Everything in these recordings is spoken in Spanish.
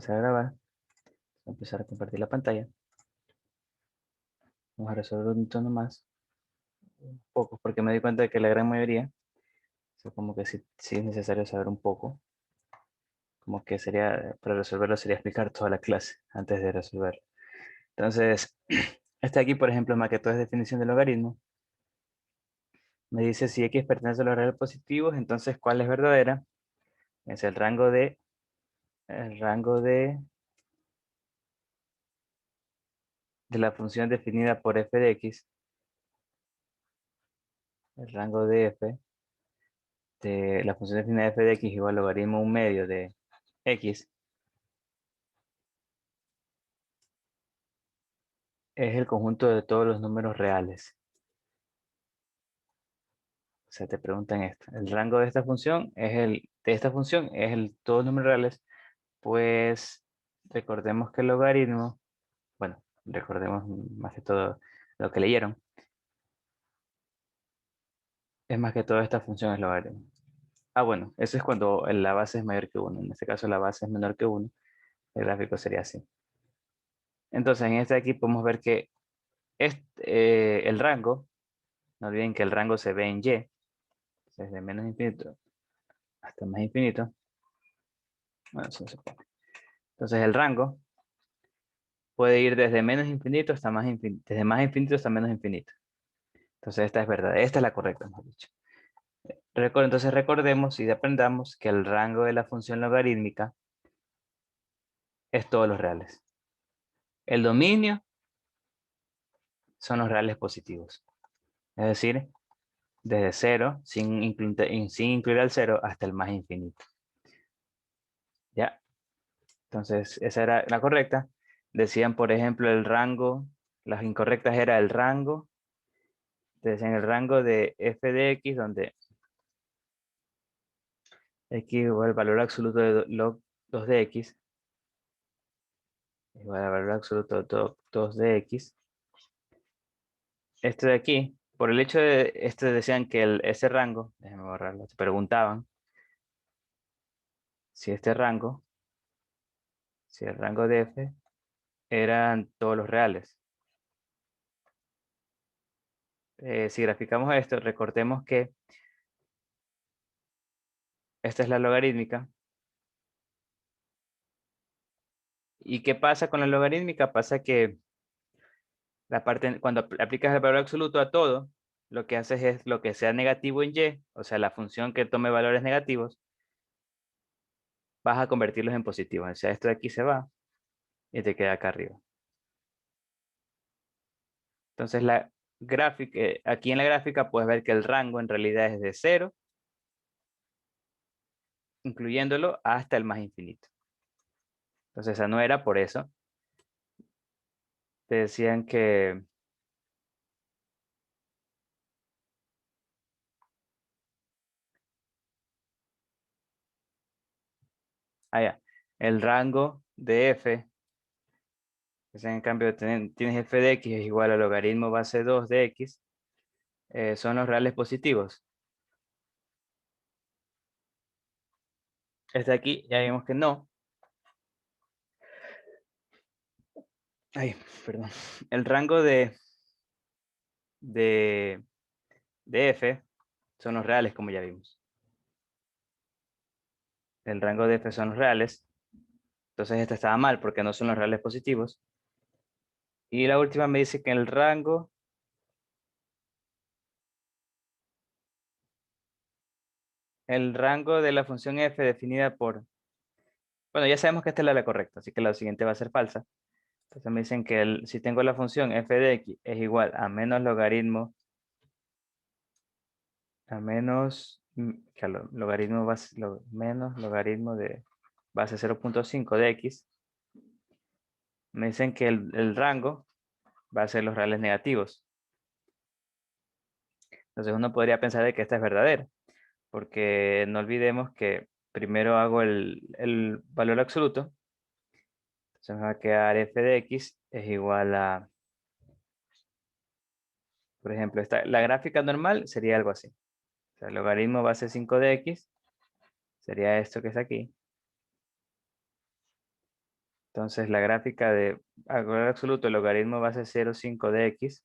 empezar a grabar. Voy a empezar a compartir la pantalla. Vamos a resolver un tono más. Pocos, porque me di cuenta de que la gran mayoría, o sea, como que sí es necesario saber un poco. Como que sería, para resolverlo sería explicar toda la clase antes de resolverlo. Entonces, este aquí, por ejemplo, más que todo es definición del logaritmo. Me dice si x pertenece a los reales positivos, entonces ¿cuál es verdadera? Es el rango de la función definida por f de x, el rango de f de la función definida de f de x igual al logaritmo 1/2 de x, es el conjunto de todos los números reales. O sea, te preguntan esto. El rango de esta función es todos los números reales. Pues recordemos que el logaritmo, bueno, recordemos más que todo lo que leyeron, es más que todo esta función es logaritmo. Ah, bueno, eso es cuando la base es mayor que 1. En este caso la base es menor que 1. El gráfico sería así. Entonces, en este de aquí podemos ver que el rango, no olviden que el rango se ve en Y, desde menos infinito hasta más infinito. Bueno, eso no se puede. Entonces, el rango puede ir desde menos infinito hasta más infinito, desde más infinito hasta menos infinito. Entonces, esta es verdad, esta es la correcta, mejor dicho. Entonces, recordemos y aprendamos que el rango de la función logarítmica es todos los reales. El dominio son los reales positivos. Es decir, desde 0, sin incluir al 0, hasta el más infinito. ¿Ya? Entonces, esa era la correcta. Decían, por ejemplo, el rango, las incorrectas era el rango, decían el rango de f de x, donde x igual al valor absoluto de log 2 de x, igual al valor absoluto de 2 de x. Este de aquí, por el hecho de, decían que ese rango, déjenme borrarlo, se preguntaban si si el rango de f eran todos los reales. Si graficamos esto, recordemos que esta es la logarítmica. ¿Y qué pasa con la logarítmica? Pasa que cuando aplicas el valor absoluto a todo, lo que haces es lo que sea negativo en y, o sea, la función que tome valores negativos, vas a convertirlos en positivos. O sea, esto de aquí se va y te queda acá arriba. Entonces, aquí en la gráfica puedes ver que el rango en realidad es de 0, incluyéndolo hasta el más infinito. Entonces, esa no era por eso. Te decían que el rango de f, en cambio tienes f de x es igual al logaritmo base 2 de x, son los reales positivos. Este de aquí ya vimos que no. Ay, perdón. El rango de, de f son los reales, como ya vimos. El rango de f son los reales. Entonces esta estaba mal porque no son los reales positivos. Y la última me dice que el rango de la función f definida por... Bueno, ya sabemos que esta es la correcta, así que la siguiente va a ser falsa. Entonces me dicen que si tengo la función f de x es igual a menos logaritmo, logaritmo menos logaritmo de base 0.5 de x, me dicen que el rango va a ser los reales negativos. Entonces uno podría pensar de que esta es verdadera, porque no olvidemos que primero hago el valor absoluto. Entonces me va a quedar f de x es igual a, por ejemplo, la gráfica normal sería algo así. O sea, el logaritmo base 5 de x sería esto que es aquí. Entonces la gráfica de valor absoluto del logaritmo base 0,5 de x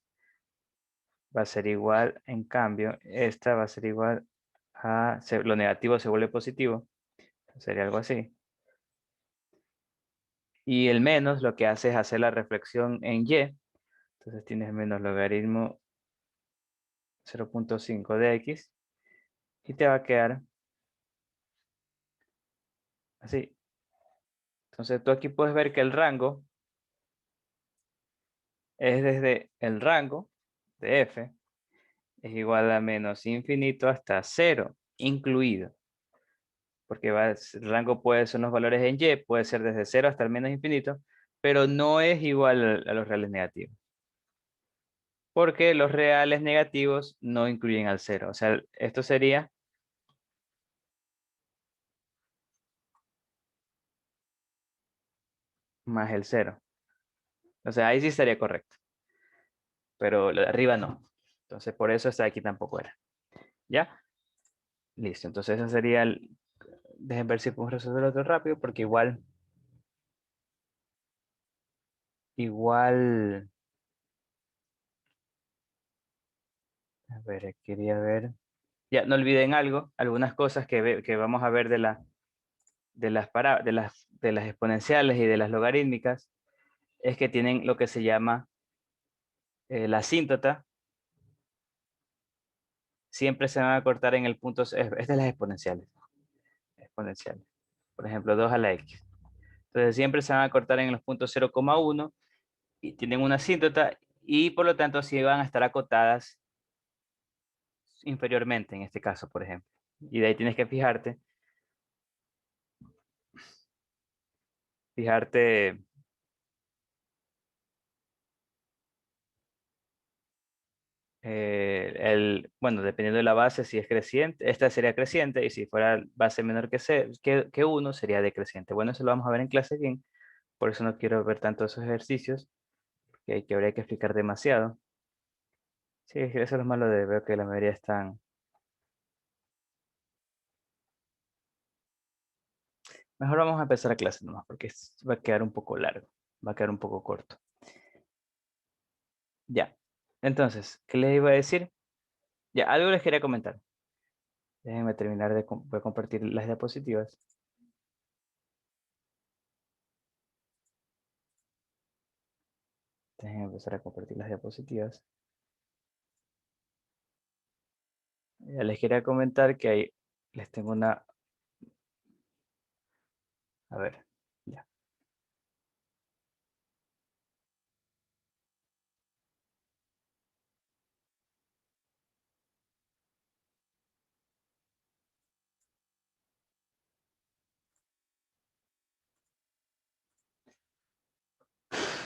va a ser igual, en cambio, esta va a ser igual a, lo negativo se vuelve positivo, sería algo así. Y el menos lo que hace es hacer la reflexión en y, entonces tienes menos logaritmo 0,5 de x y te va a quedar así. Entonces tú aquí puedes ver que el rango es desde el rango de f es igual a menos infinito hasta 0, incluido. Porque el rango puede ser los valores en y, puede ser desde 0 hasta el menos infinito, pero no es igual a los reales negativos. Porque los reales negativos no incluyen al 0. O sea, esto sería más el 0. O sea, ahí sí estaría correcto. Pero lo de arriba no. Entonces, por eso esta de aquí tampoco era. ¿Ya? Listo. Entonces, ese sería el... Dejen ver si podemos resolver otro rápido, porque igual... Igual... A ver, quería ver... Ya, no olviden algo, algunas cosas que vamos a ver de las exponenciales y de las logarítmicas, es que tienen lo que se llama la asíntota. Siempre se van a cortar en el punto, es de las exponenciales. Exponenciales. Por ejemplo, 2 a la x. Entonces siempre se van a cortar en los puntos 0,1 y tienen una asíntota y por lo tanto sí van a estar acotadas inferiormente en este caso, por ejemplo. Y de ahí tienes que fijarte bueno, dependiendo de la base, si es creciente, esta sería creciente y si fuera base menor que 1 sería decreciente. Bueno, eso lo vamos a ver en clase bien, por eso no quiero ver tanto esos ejercicios, que habría que explicar demasiado. Sí, eso es lo malo de ver que la mayoría están... Mejor vamos a empezar la clase nomás, porque va a quedar un poco largo, va a quedar un poco corto. Ya, entonces, ¿qué les iba a decir? Ya, algo les quería comentar. Déjenme terminar voy a compartir las diapositivas. Déjenme empezar a compartir las diapositivas. Ya les quería comentar que ahí les tengo una... A ver, ya.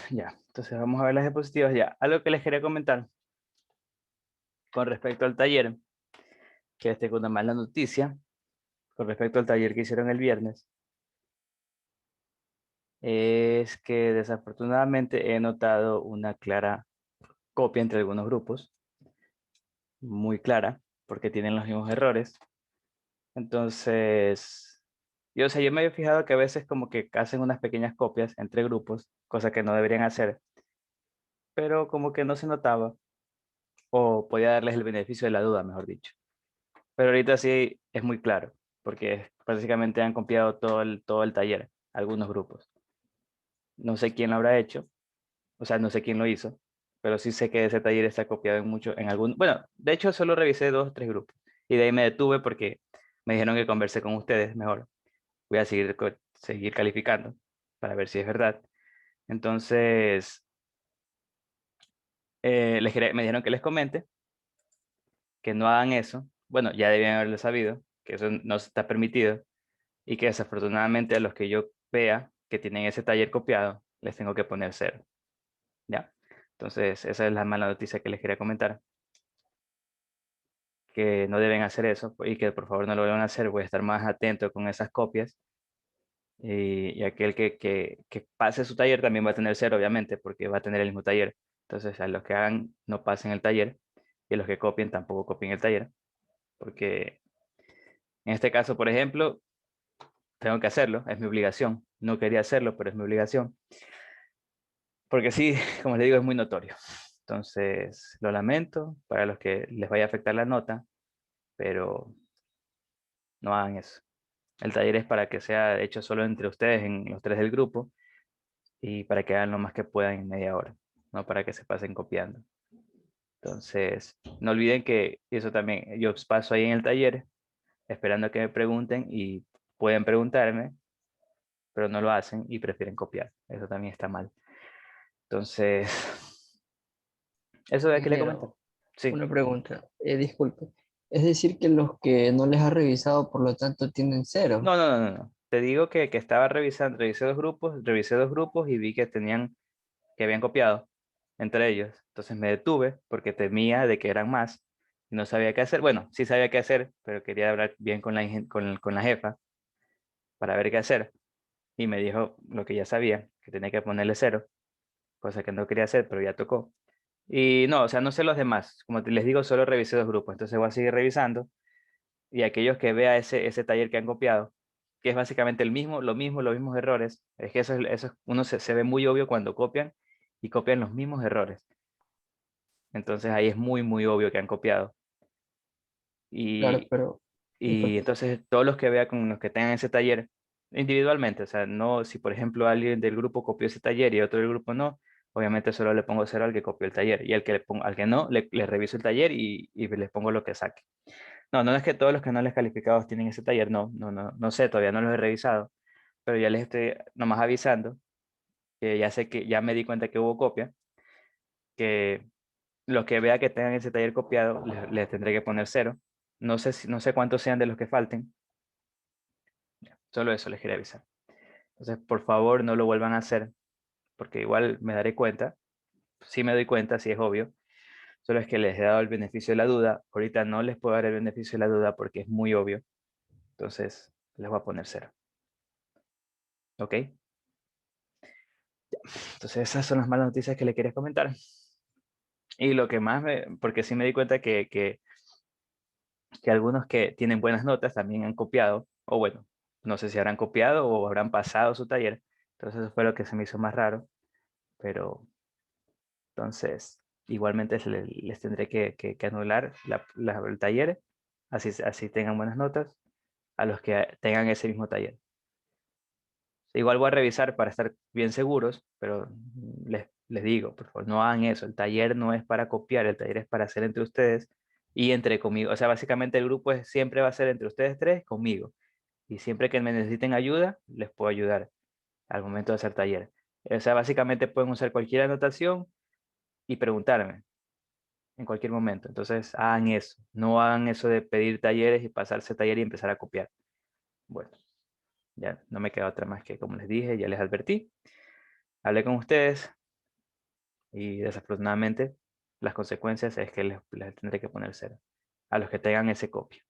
Ya, entonces vamos a ver las diapositivas ya. Algo que les quería comentar con respecto al taller, que les tengo una mala noticia, con respecto al taller que hicieron el viernes, es que desafortunadamente he notado una clara copia entre algunos grupos, muy clara, porque tienen los mismos errores. Entonces, yo, o sea, yo me había fijado que a veces como que hacen unas pequeñas copias entre grupos, cosa que no deberían hacer, pero como que no se notaba, o podía darles el beneficio de la duda, mejor dicho. Pero ahorita sí es muy claro, porque básicamente han copiado todo el taller, algunos grupos. No sé quién lo habrá hecho, o sea, no sé quién lo hizo, pero sí sé que ese taller está copiado en algún, bueno, de hecho solo revisé 2 o 3 grupos y de ahí me detuve porque me dijeron que conversé con ustedes mejor. Voy a seguir calificando para ver si es verdad. Entonces, me dijeron que les comente, que no hagan eso. Bueno, ya debían haberlo sabido, que eso no está permitido y que desafortunadamente a los que yo vea que tienen ese taller copiado, les tengo que poner 0. ¿Ya? Entonces, esa es la mala noticia que les quería comentar, que no deben hacer eso y que por favor no lo vuelvan a hacer. Voy a estar más atento con esas copias y aquel que pase su taller también va a tener 0, obviamente, porque va a tener el mismo taller. Entonces, a los que hagan no pasen el taller y a los que copien tampoco copien el taller, porque en este caso, por ejemplo, tengo que hacerlo, es mi obligación. no quería hacerlo, pero es mi obligación. Porque sí, como les digo, es muy notorio. Entonces, lo lamento para los que les vaya a afectar la nota, pero no hagan eso. El taller es para que sea hecho solo entre ustedes, en los tres del grupo, y para que hagan lo más que puedan en media hora, no para que se pasen copiando. Entonces, no olviden que eso también, yo paso ahí en el taller, esperando a que me pregunten y pueden preguntarme, pero no lo hacen y prefieren copiar. Eso también está mal. Entonces, eso de que le comento. Ingeniero, Sí. una pregunta, disculpe. Es decir, que los que no les ha revisado, por lo tanto, tienen cero. No, no, no, no, no. Te digo que estaba revisando, revisé dos grupos y vi que tenían, que habían copiado entre ellos. Entonces me detuve porque temía de que eran más y no sabía qué hacer. Bueno, sí sabía qué hacer, pero quería hablar bien con con la jefa para ver qué hacer. Y me dijo lo que ya sabía, que tenía que ponerle cero, cosa que no quería hacer, pero ya tocó. Y no, o sea, no sé los demás. Como les digo, solo revisé dos grupos. Entonces voy a seguir revisando y aquellos que vea ese taller que han copiado, que es básicamente el mismo, lo mismo, los mismos errores. Es que uno se ve muy obvio cuando copian y copian los mismos errores. Entonces ahí es muy, muy obvio que han copiado. Claro, Y, pero y disculpe. entonces todos los que vea con los que tengan ese taller individualmente, o sea, no, si por ejemplo alguien del grupo copió ese taller y otro del grupo no, obviamente solo le pongo cero al que copió el taller y al que no, le reviso el taller y les pongo lo que saque. No, no es que todos los canales calificados tienen ese taller, no, no, no, no sé, todavía no los he revisado, pero ya les estoy nomás avisando que ya sé que ya me di cuenta que hubo copia, que los que vea que tengan ese taller copiado les tendré que poner cero. No sé no sé cuántos sean de los que falten, solo eso les quería avisar. Entonces, por favor, no lo vuelvan a hacer, porque igual me daré cuenta, sí me doy cuenta, sí es obvio, solo es que les he dado el beneficio de la duda. Ahorita no les puedo dar el beneficio de la duda porque es muy obvio, entonces les voy a poner cero, ¿ok? Entonces esas son las malas noticias que le quería comentar. Y lo que más porque sí me di cuenta que algunos que tienen buenas notas también han copiado, o bueno, no sé si habrán copiado o habrán pasado su taller. Entonces eso fue lo que se me hizo más raro, pero entonces igualmente les tendré que anular el taller, así tengan buenas notas, a los que tengan ese mismo taller. Igual voy a revisar para estar bien seguros, pero les digo, por favor, no hagan eso. El taller no es para copiar, el taller es para hacer entre ustedes y entre conmigo. O sea, básicamente el grupo siempre va a ser entre ustedes tres conmigo. Y siempre que me necesiten ayuda, les puedo ayudar al momento de hacer taller. O sea, básicamente pueden usar cualquier anotación y preguntarme en cualquier momento. Entonces, hagan eso. No hagan eso de pedir talleres y pasarse taller y empezar a copiar. Bueno, ya no me queda otra más que, como les dije, ya les advertí. Hablé con ustedes y desafortunadamente las consecuencias es que les tendré que poner cero a los que tengan ese copia.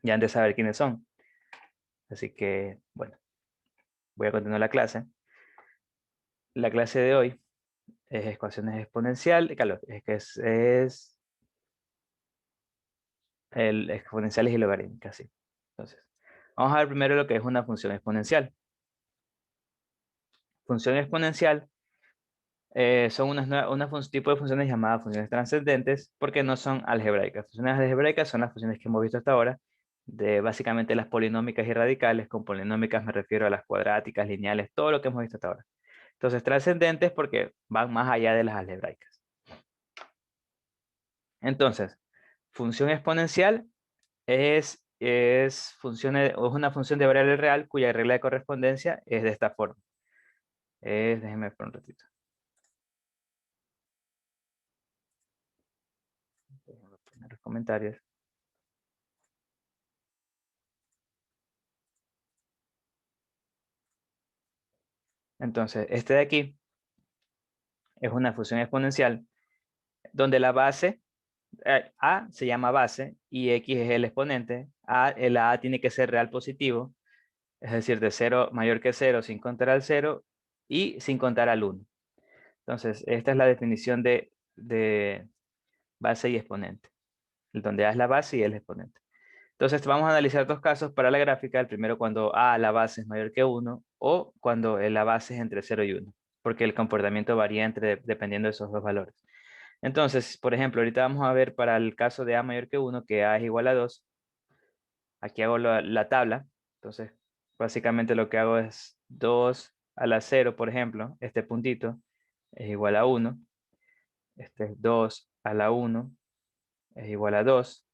Ya han de saber quiénes son. Así que, bueno, voy a continuar la clase. La clase de hoy es ecuaciones exponenciales, claro, es que es el exponenciales y logarítmicas, sí. Entonces, vamos a ver primero lo que es una función exponencial. Función exponencial son tipo de funciones llamadas funciones trascendentes porque no son algebraicas. Funciones algebraicas son las funciones que hemos visto hasta ahora, de básicamente las polinómicas y radicales. Con polinómicas me refiero a las cuadráticas, lineales, todo lo que hemos visto hasta ahora. Entonces, trascendentes porque van más allá de las algebraicas. Entonces, función exponencial es una función de variable real cuya regla de correspondencia es de esta forma. Déjenme por un ratito. Déjenme poner los comentarios. Entonces, este de aquí es una función exponencial donde la base, A se llama base y X es el exponente. El A tiene que ser real positivo, es decir, de 0 mayor que 0 sin contar al 0 y sin contar al 1. Entonces, esta es la definición de base y exponente, donde A es la base y el exponente. Entonces vamos a analizar dos casos para la gráfica. El primero cuando A, la base es mayor que 1 o cuando la base es entre 0 y 1, porque el comportamiento varía dependiendo de esos dos valores. Entonces, por ejemplo, ahorita vamos a ver para el caso de A mayor que 1, que A es igual a 2. Aquí hago la tabla. Entonces, básicamente lo que hago es 2 a la 0, por ejemplo, este puntito es igual a 1. Este es 2 a la 1 es igual a 2.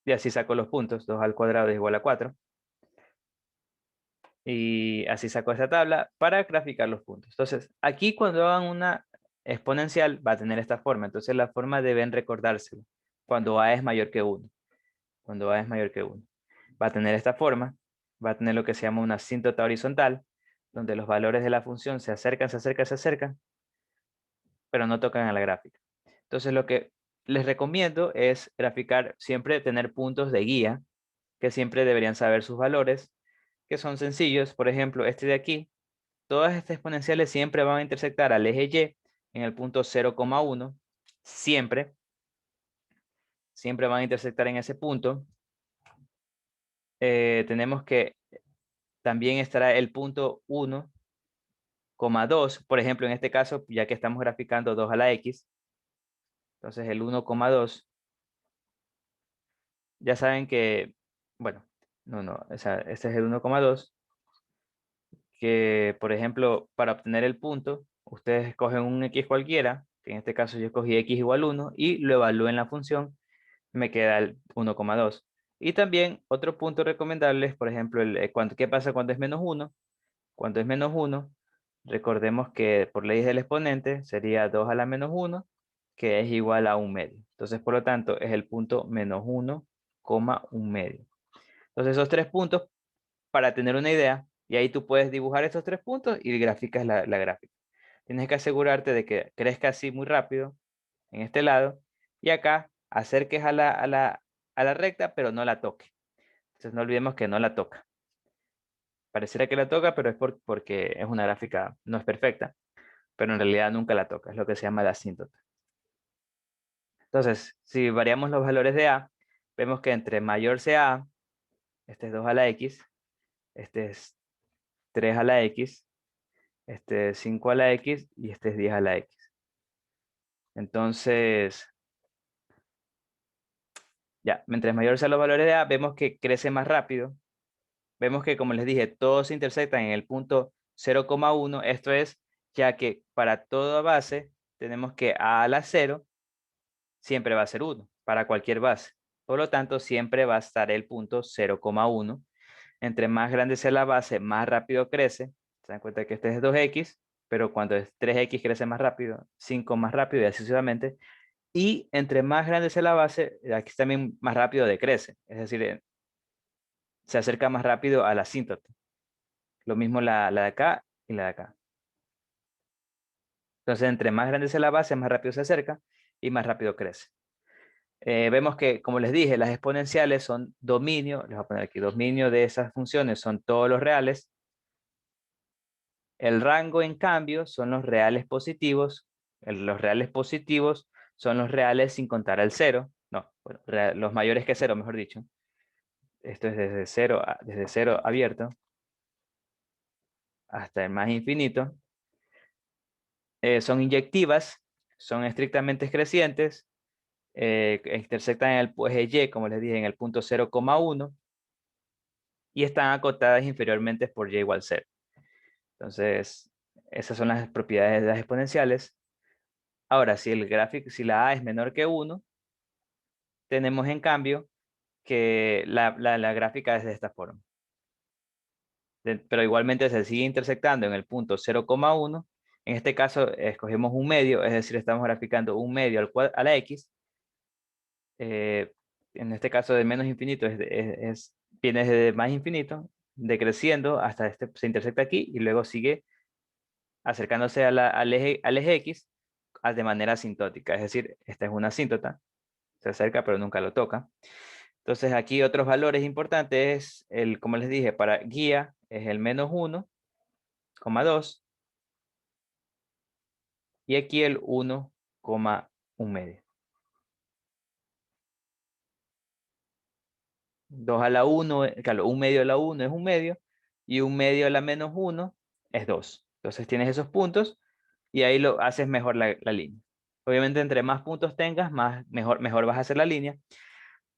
Y así saco los puntos. 2 al cuadrado es igual a 4. Y así saco esta tabla para graficar los puntos. Entonces, aquí cuando hagan una exponencial va a tener esta forma. Entonces, la forma deben recordárselo. Cuando A es mayor que 1. Cuando A es mayor que 1. Va a tener esta forma. Va a tener lo que se llama una asíntota horizontal, donde los valores de la función se acercan, se acercan, se acercan, pero no tocan a la gráfica. Entonces, lo que les recomiendo es graficar, siempre tener puntos de guía, que siempre deberían saber sus valores, que son sencillos. Por ejemplo, este de aquí, todas estas exponenciales siempre van a intersectar al eje Y en el punto 0,1. Siempre. Siempre van a intersectar en ese punto. Tenemos que también estará el punto 1,2. Por ejemplo, en este caso, ya que estamos graficando 2 a la X, entonces el 1,2. Ya saben que, bueno, no, o sea, este es el 1,2. Que, por ejemplo, para obtener el punto, ustedes escogen un X cualquiera, que en este caso yo escogí X igual 1, y lo evalúo en la función, me queda el 1,2. Y también otro punto recomendable es, por ejemplo, ¿qué pasa cuando es menos 1? Cuando es menos 1, recordemos que por ley del exponente sería 2 a la menos 1, que es igual a 1 medio. Entonces, por lo tanto, es el punto menos 1,1 medio. Entonces, esos tres puntos, para tener una idea, y ahí tú puedes dibujar estos tres puntos y graficas la gráfica. Tienes que asegurarte de que crezca así muy rápido en este lado, y acá acerques a la recta, pero no la toque. Entonces no olvidemos que no la toca. Pareciera que la toca, pero es porque es una gráfica, no es perfecta, pero en realidad nunca la toca. Es lo que se llama la asíntota. Entonces, si variamos los valores de A, vemos que entre mayor sea A, este es 2 a la X, este es 3 a la X, este es 5 a la X y este es 10 a la X. Entonces, ya, mientras mayor sean los valores de A, vemos que crece más rápido. Vemos que, como les dije, todos se intersectan en el punto 0,1. Esto es, ya que para toda base tenemos que A a la 0 siempre va a ser 1, para cualquier base. Por lo tanto, siempre va a estar el punto 0,1. Entre más grande sea la base, más rápido crece. Se dan cuenta que este es 2x, pero cuando es 3x crece más rápido, 5 más rápido y así sucesivamente. Y entre más grande sea la base, aquí también más rápido decrece. Es decir, se acerca más rápido a la asíntota. Lo mismo la de acá y la de acá. Entonces, entre más grande sea la base, más rápido se acerca y más rápido crece. Vemos que, como les dije, las exponenciales son dominio, les voy a poner aquí, dominio de esas funciones son todos los reales. El rango, en cambio, son los reales positivos. Los reales positivos son los reales sin contar al cero. No, bueno, los mayores que cero, mejor dicho. Esto es desde cero abierto hasta el más infinito. Son inyectivas, son estrictamente crecientes, intersectan en el eje Y, como les dije, en el punto 0,1 y están acotadas inferiormente por Y igual 0. Entonces, esas son las propiedades de las exponenciales. Ahora, si el gráfico, si la A es menor que 1, tenemos en cambio que la gráfica es de esta forma. Pero igualmente se sigue intersectando en el punto 0,1. En este caso, escogemos un medio, es decir, estamos graficando un medio a la X. En este caso de menos infinito viene desde más infinito, decreciendo hasta se intersecta aquí y luego sigue acercándose al eje X de manera asintótica. Es decir, esta es una asíntota, se acerca pero nunca lo toca. Entonces aquí otros valores importantes es, como les dije, para guía es el menos 1,2 y aquí el 1,1 medio. 2 a la 1, claro, 1 medio a la 1 es 1 medio, y 1 medio a la menos 1 es 2. Entonces tienes esos puntos y ahí lo haces mejor la línea. Obviamente entre más puntos tengas, mejor vas a hacer la línea,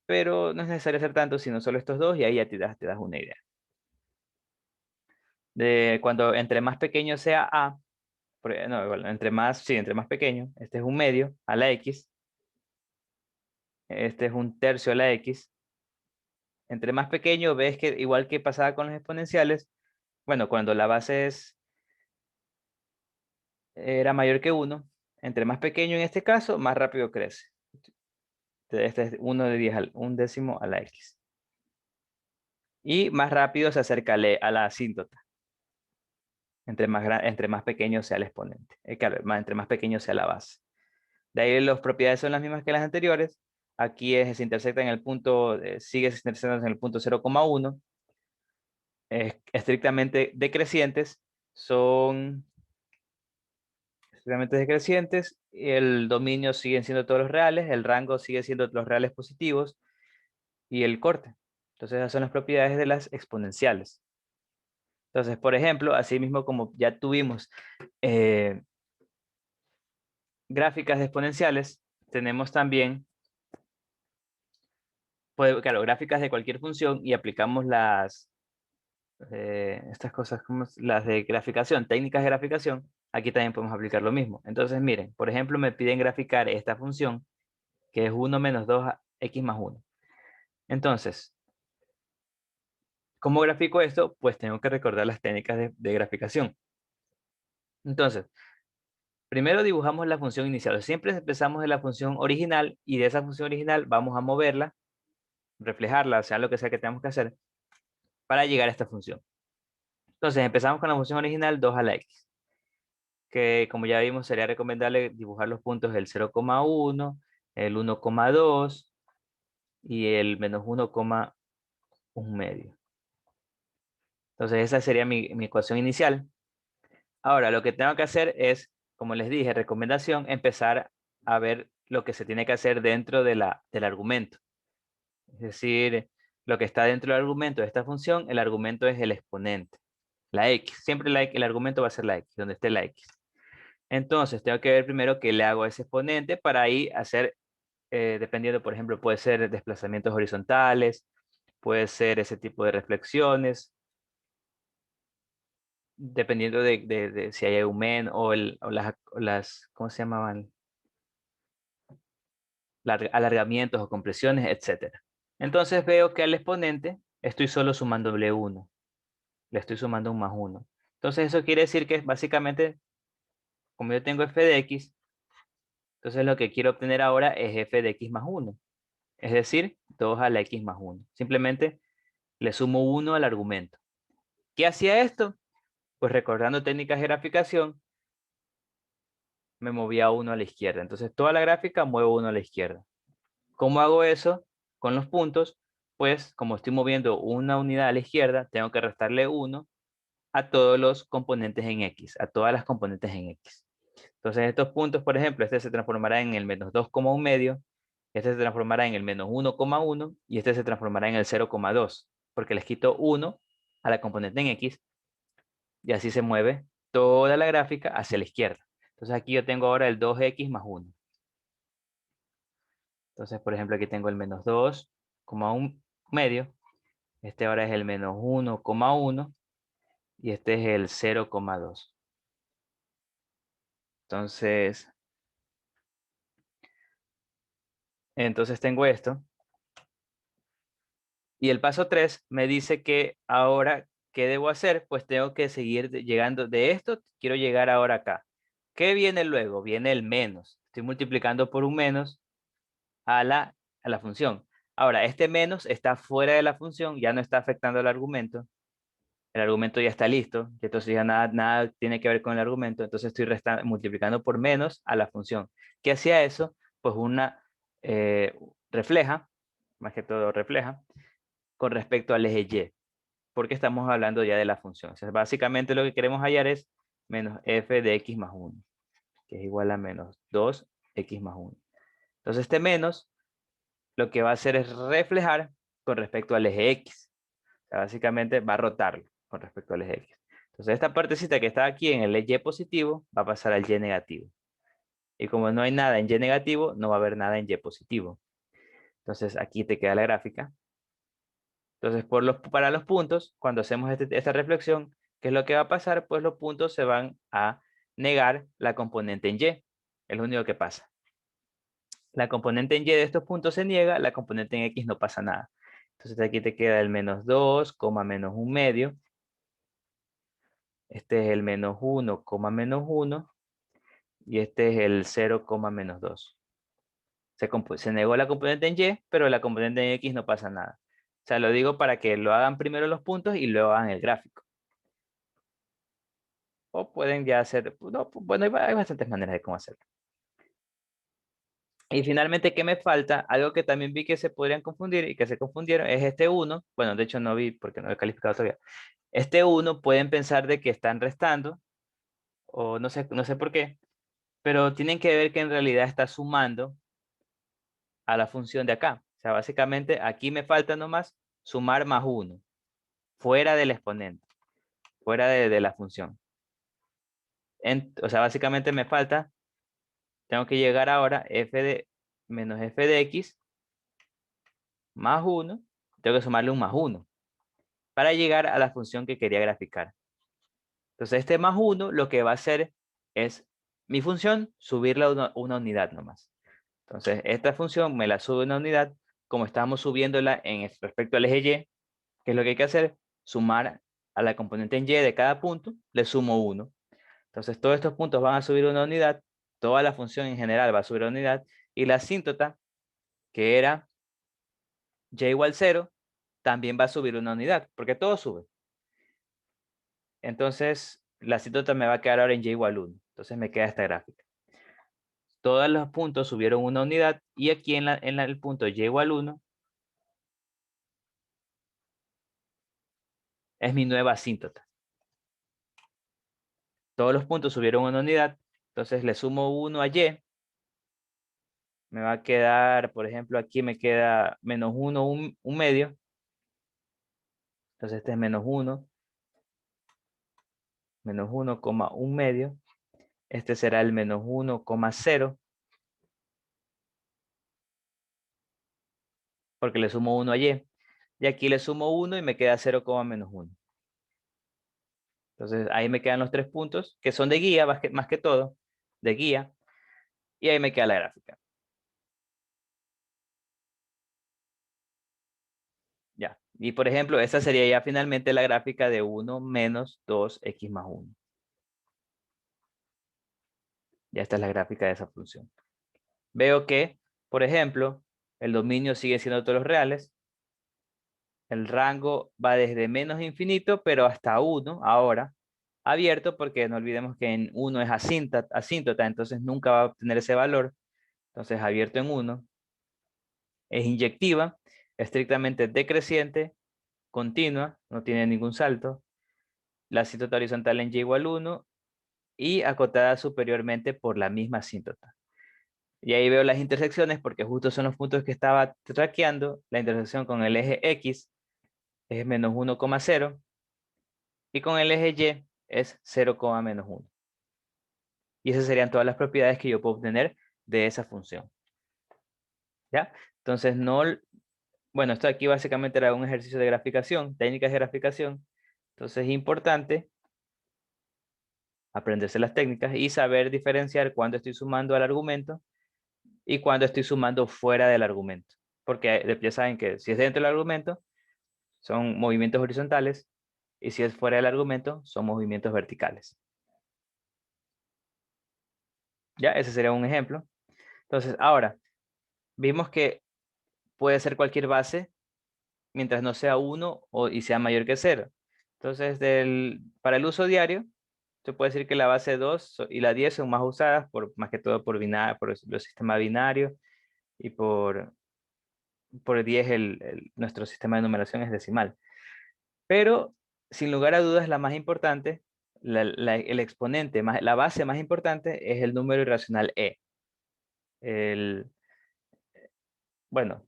pero no es necesario hacer tanto, sino solo estos dos y ahí ya te das una idea. De cuando entre más pequeño sea A, no, igual, entre más pequeño, este es 1 medio a la X, este es 1 tercio a la X. Entre más pequeño, ves que igual que pasaba con los exponenciales, bueno, cuando la base era mayor que 1, entre más pequeño en este caso, más rápido crece. Este es 1 de 10 al 1 décimo a la X. Y más rápido se acerca a la asíntota, entre más pequeño sea el exponente. Claro, entre más pequeño sea la base. De ahí las propiedades son las mismas que las anteriores. Aquí se intersecta en el punto, sigue intersectando en el punto 0,1. Estrictamente decrecientes, son estrictamente decrecientes. El dominio siguen siendo todos los reales, el rango sigue siendo los reales positivos y el corte. Entonces esas son las propiedades de las exponenciales. Entonces, por ejemplo, así mismo como ya tuvimos gráficas de exponenciales, tenemos también, pues, claro, gráficas de cualquier función y aplicamos estas cosas como las de graficación, técnicas de graficación, aquí también podemos aplicar lo mismo. Entonces, miren, por ejemplo, me piden graficar esta función, que es 1 menos 2x más 1. Entonces, ¿cómo grafico esto? Pues tengo que recordar las técnicas de graficación. Entonces, primero dibujamos la función inicial. Siempre empezamos de la función original y de esa función original vamos a moverla, reflejarla, sea lo que sea que tengamos que hacer, para llegar a esta función. Entonces, empezamos con la función original 2 a la x, que como ya vimos sería recomendable dibujar los puntos del 0,1, el 1,2 y el menos 1,1 medio. Entonces esa sería mi ecuación inicial. Ahora lo que tengo que hacer es, como les dije, recomendación, empezar a ver lo que se tiene que hacer dentro del argumento. Es decir, lo que está dentro del argumento de esta función, el argumento es el exponente, la x. Siempre el argumento va a ser la x, donde esté la x. Entonces, tengo que ver primero qué le hago a ese exponente para ahí hacer, dependiendo, por ejemplo, puede ser desplazamientos horizontales, puede ser ese tipo de reflexiones, dependiendo de si hay aumento o las, ¿cómo se llamaban? Alargamientos o compresiones, etcétera. Entonces veo que al exponente estoy solo sumándole 1. Le estoy sumando un más 1. Entonces eso quiere decir que básicamente, como yo tengo f de x, entonces lo que quiero obtener ahora es f de x más 1. Es decir, 2 a la x más 1. Simplemente le sumo 1 al argumento. ¿Qué hacía esto? Pues recordando técnicas de graficación, me movía 1 a la izquierda. Entonces toda la gráfica muevo 1 a la izquierda. ¿Cómo hago eso? Con los puntos, pues como estoy moviendo una unidad a la izquierda, tengo que restarle 1 a todos los componentes en x, a todas las componentes en x. Entonces estos puntos, por ejemplo, este se transformará en el menos 2,1 medio, este se transformará en el menos 1,1 y este se transformará en el 0,2, porque les quito 1 a la componente en x y así se mueve toda la gráfica hacia la izquierda. Entonces aquí yo tengo ahora el 2x más 1. Entonces, por ejemplo, aquí tengo el menos 2,1 medio. Este ahora es el menos 1,1 y este es el 0,2. Entonces tengo esto. Y el paso 3 me dice que ahora, ¿qué debo hacer? Pues tengo que seguir llegando de esto. Quiero llegar ahora acá. ¿Qué viene luego? Viene el menos. Estoy multiplicando por un menos a la función. Ahora, este menos está fuera de la función, ya no está afectando al argumento. El argumento ya está listo, y entonces ya nada tiene que ver con el argumento, entonces estoy multiplicando por menos a la función. ¿Qué hacía eso? Pues refleja, más que todo refleja, con respecto al eje Y, porque estamos hablando ya de la función. O sea, básicamente lo que queremos hallar es menos f de x más 1, que es igual a menos 2x más 1. Entonces este menos lo que va a hacer es reflejar con respecto al eje X. O sea, básicamente va a rotarlo con respecto al eje X. Entonces esta partecita que está aquí en el Y positivo va a pasar al Y negativo. Y como no hay nada en Y negativo, no va a haber nada en Y positivo. Entonces aquí te queda la gráfica. Entonces para los puntos, cuando hacemos esta reflexión, ¿qué es lo que va a pasar? Pues los puntos se van a negar la componente en Y. Es lo único que pasa. La componente en Y de estos puntos se niega, la componente en X no pasa nada. Entonces aquí te queda el menos 2, menos 1 medio. Este es el menos 1, menos 1. Y este es el 0, menos 2. Se negó la componente en Y, pero la componente en X no pasa nada. O sea, lo digo para que lo hagan primero los puntos y luego hagan el gráfico. O pueden ya hacer, no, bueno, hay bastantes maneras de cómo hacerlo. Y finalmente, ¿qué me falta? Algo que también vi que se podrían confundir y que se confundieron es este 1. Bueno, de hecho no vi porque no lo he calificado todavía. Este 1 pueden pensar de que están restando, o no sé por qué, pero tienen que ver que en realidad está sumando a la función de acá. O sea, básicamente aquí me falta nomás sumar más 1, fuera del exponente, fuera de la función. O sea, básicamente me falta, tengo que llegar ahora f de menos f de x más 1, tengo que sumarle un más 1 para llegar a la función que quería graficar. Entonces este más 1 lo que va a hacer es mi función subirla una unidad nomás. Entonces esta función me la sube una unidad como estábamos subiéndola respecto al eje Y, que es lo que hay que hacer, sumar a la componente en Y de cada punto, le sumo 1. Entonces todos estos puntos van a subir una unidad, toda la función en general va a subir una unidad, y la asíntota, que era Y igual 0, también va a subir una unidad, porque todo sube. Entonces la asíntota me va a quedar ahora en Y igual 1. Entonces me queda esta gráfica. Todos los puntos subieron una unidad, y aquí en el punto Y igual 1 es mi nueva asíntota. Todos los puntos subieron una unidad, entonces le sumo 1 a Y. Me va a quedar, por ejemplo, aquí me queda menos 1, un medio. Entonces este es menos 1, menos 1, un medio. Este será el menos 1, 0, porque le sumo 1 a Y. Y aquí le sumo 1 y me queda 0, menos 1. Entonces ahí me quedan los 3 puntos, que son de guía, más que todo, de guía. Y ahí me queda la gráfica. Ya. Y por ejemplo, esta sería ya finalmente la gráfica de 1 menos 2x más 1. Ya esta es la gráfica de esa función. Veo que, por ejemplo, el dominio sigue siendo todos los reales. El rango va desde menos infinito, pero hasta 1 ahora, abierto, porque no olvidemos que en 1 es asíntota, entonces nunca va a obtener ese valor. Entonces abierto en 1. Es inyectiva, estrictamente decreciente, continua, no tiene ningún salto. La asíntota horizontal en Y igual 1 y acotada superiormente por la misma asíntota. Y ahí veo las intersecciones porque justo son los puntos que estaba traqueando. La intersección con el eje X es menos 1, 0 y con el eje Y es 0, menos 1. Y esas serían todas las propiedades que yo puedo obtener de esa función. ¿Ya? Entonces, bueno, esto aquí básicamente era un ejercicio de graficación, técnicas de graficación. Entonces es importante aprenderse las técnicas y saber diferenciar cuándo estoy sumando al argumento y cuándo estoy sumando fuera del argumento. Porque ya saben que si es dentro del argumento, son movimientos horizontales, y si es fuera del argumento, son movimientos verticales. Ya, ese sería un ejemplo. Entonces, ahora, vimos que puede ser cualquier base mientras no sea 1 y sea mayor que 0. Entonces, para el uso diario, se puede decir que la base 2 y la 10 son más usadas, más que todo por los sistemas binarios, y por 10 nuestro sistema de numeración es decimal. Pero, sin lugar a dudas, la más importante, el exponente, la base más importante es el número irracional e. Bueno,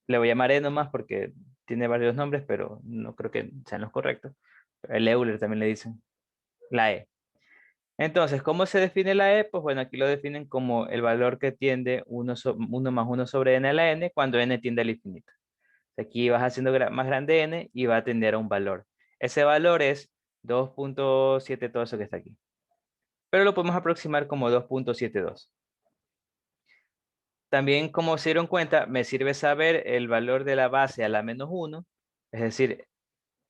le voy a llamar e nomás porque tiene varios nombres, pero no creo que sean los correctos. El Euler también le dicen. La E. Entonces, ¿cómo se define la E? Pues bueno, aquí lo definen como el valor que tiende 1 más 1 sobre n a la n cuando n tiende al infinito. Aquí vas haciendo más grande n y va a tender a un valor. Ese valor es 2.7, todo eso que está aquí. Pero lo podemos aproximar como 2.72. También, como se dieron cuenta, me sirve saber el valor de la base a la menos 1, es decir,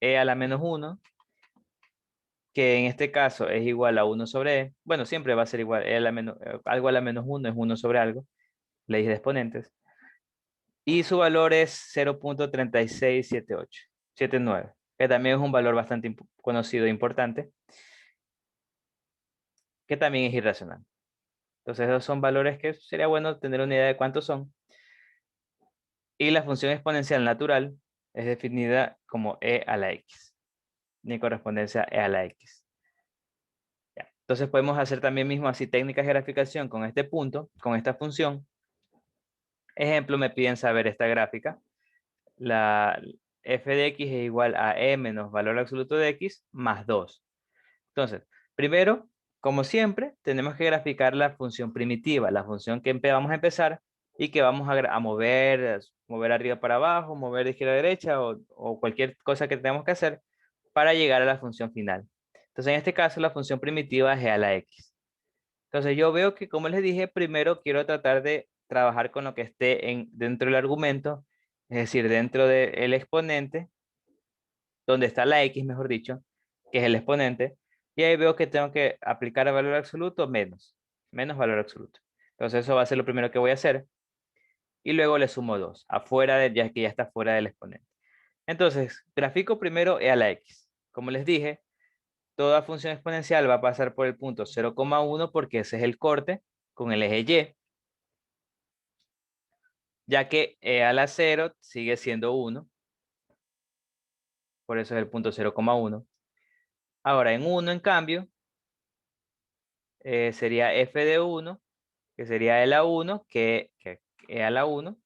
e a la menos 1, que en este caso es igual a 1 sobre e. Bueno, siempre va a ser igual, algo a la menos 1 es 1 sobre algo, ley de exponentes. Y su valor es 0.367879, que también es un valor bastante conocido e importante, que también es irracional. Entonces, esos son valores que sería bueno tener una idea de cuántos son. Y la función exponencial natural es definida como e a la x, ni correspondencia e a la x. Ya. Entonces, podemos hacer también mismo así técnicas de graficación con este punto, con esta función. Ejemplo, me piden saber esta gráfica. La f de x es igual a e menos valor absoluto de x más 2. Entonces, primero, como siempre, tenemos que graficar la función primitiva, la función que vamos a empezar y que vamos a mover arriba para abajo, mover de izquierda a derecha o cualquier cosa que tengamos que hacer para llegar a la función final. Entonces, en este caso, la función primitiva es e a la x. Entonces, yo veo que, como les dije, primero quiero tratar de trabajar con lo que esté dentro del argumento, es decir, dentro del exponente, donde está la x, mejor dicho, que es el exponente, y ahí veo que tengo que aplicar el valor absoluto menos valor absoluto. Entonces eso va a ser lo primero que voy a hacer, y luego le sumo 2, ya que ya está fuera del exponente. Entonces, grafico primero e a la x. Como les dije, toda función exponencial va a pasar por el punto 0,1 porque ese es el corte con el eje y, ya que e a la 0 sigue siendo 1, por eso es el punto 0,1. Ahora, en 1, en cambio, sería f de 1, que sería e a la 1, que e a la 1,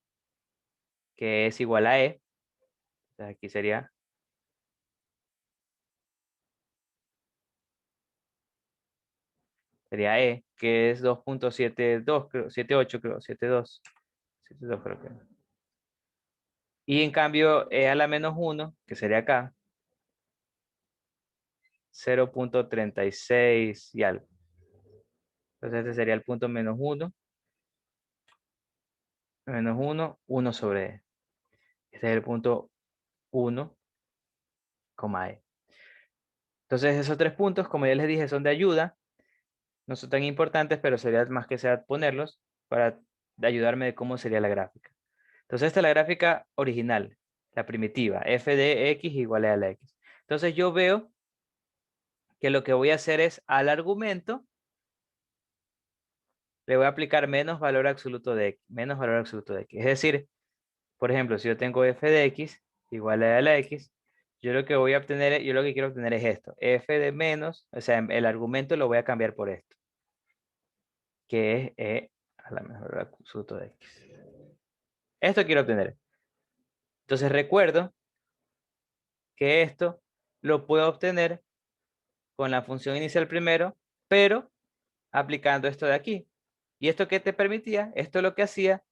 que es igual a e. Entonces aquí sería e, que es 2.72, creo, 78, creo, 72 creo que. Y en cambio, e a la menos 1, que sería acá, 0.36 y algo. Entonces este sería el punto menos 1, 1 sobre e. Este es el punto 1, e. Entonces esos tres puntos, como ya les dije, son de ayuda. No son tan importantes, pero sería más que sea ponerlos para ayudarme de cómo sería la gráfica. Entonces esta es la gráfica original, la primitiva, f de x igual a la x. Entonces yo veo que lo que voy a hacer es al argumento le voy a aplicar menos valor absoluto de x, menos valor absoluto de x. Es decir, por ejemplo, si yo tengo f de x igual a la x, yo lo que voy a obtener, yo lo que quiero obtener es esto, f de menos, o sea, el argumento lo voy a cambiar por esto, que es e a la menor valor absoluto de x. Esto quiero obtener. Entonces recuerdo que esto lo puedo obtener con la función inicial primero, pero aplicando esto de aquí. ¿Y esto qué te permitía? Esto lo que hacía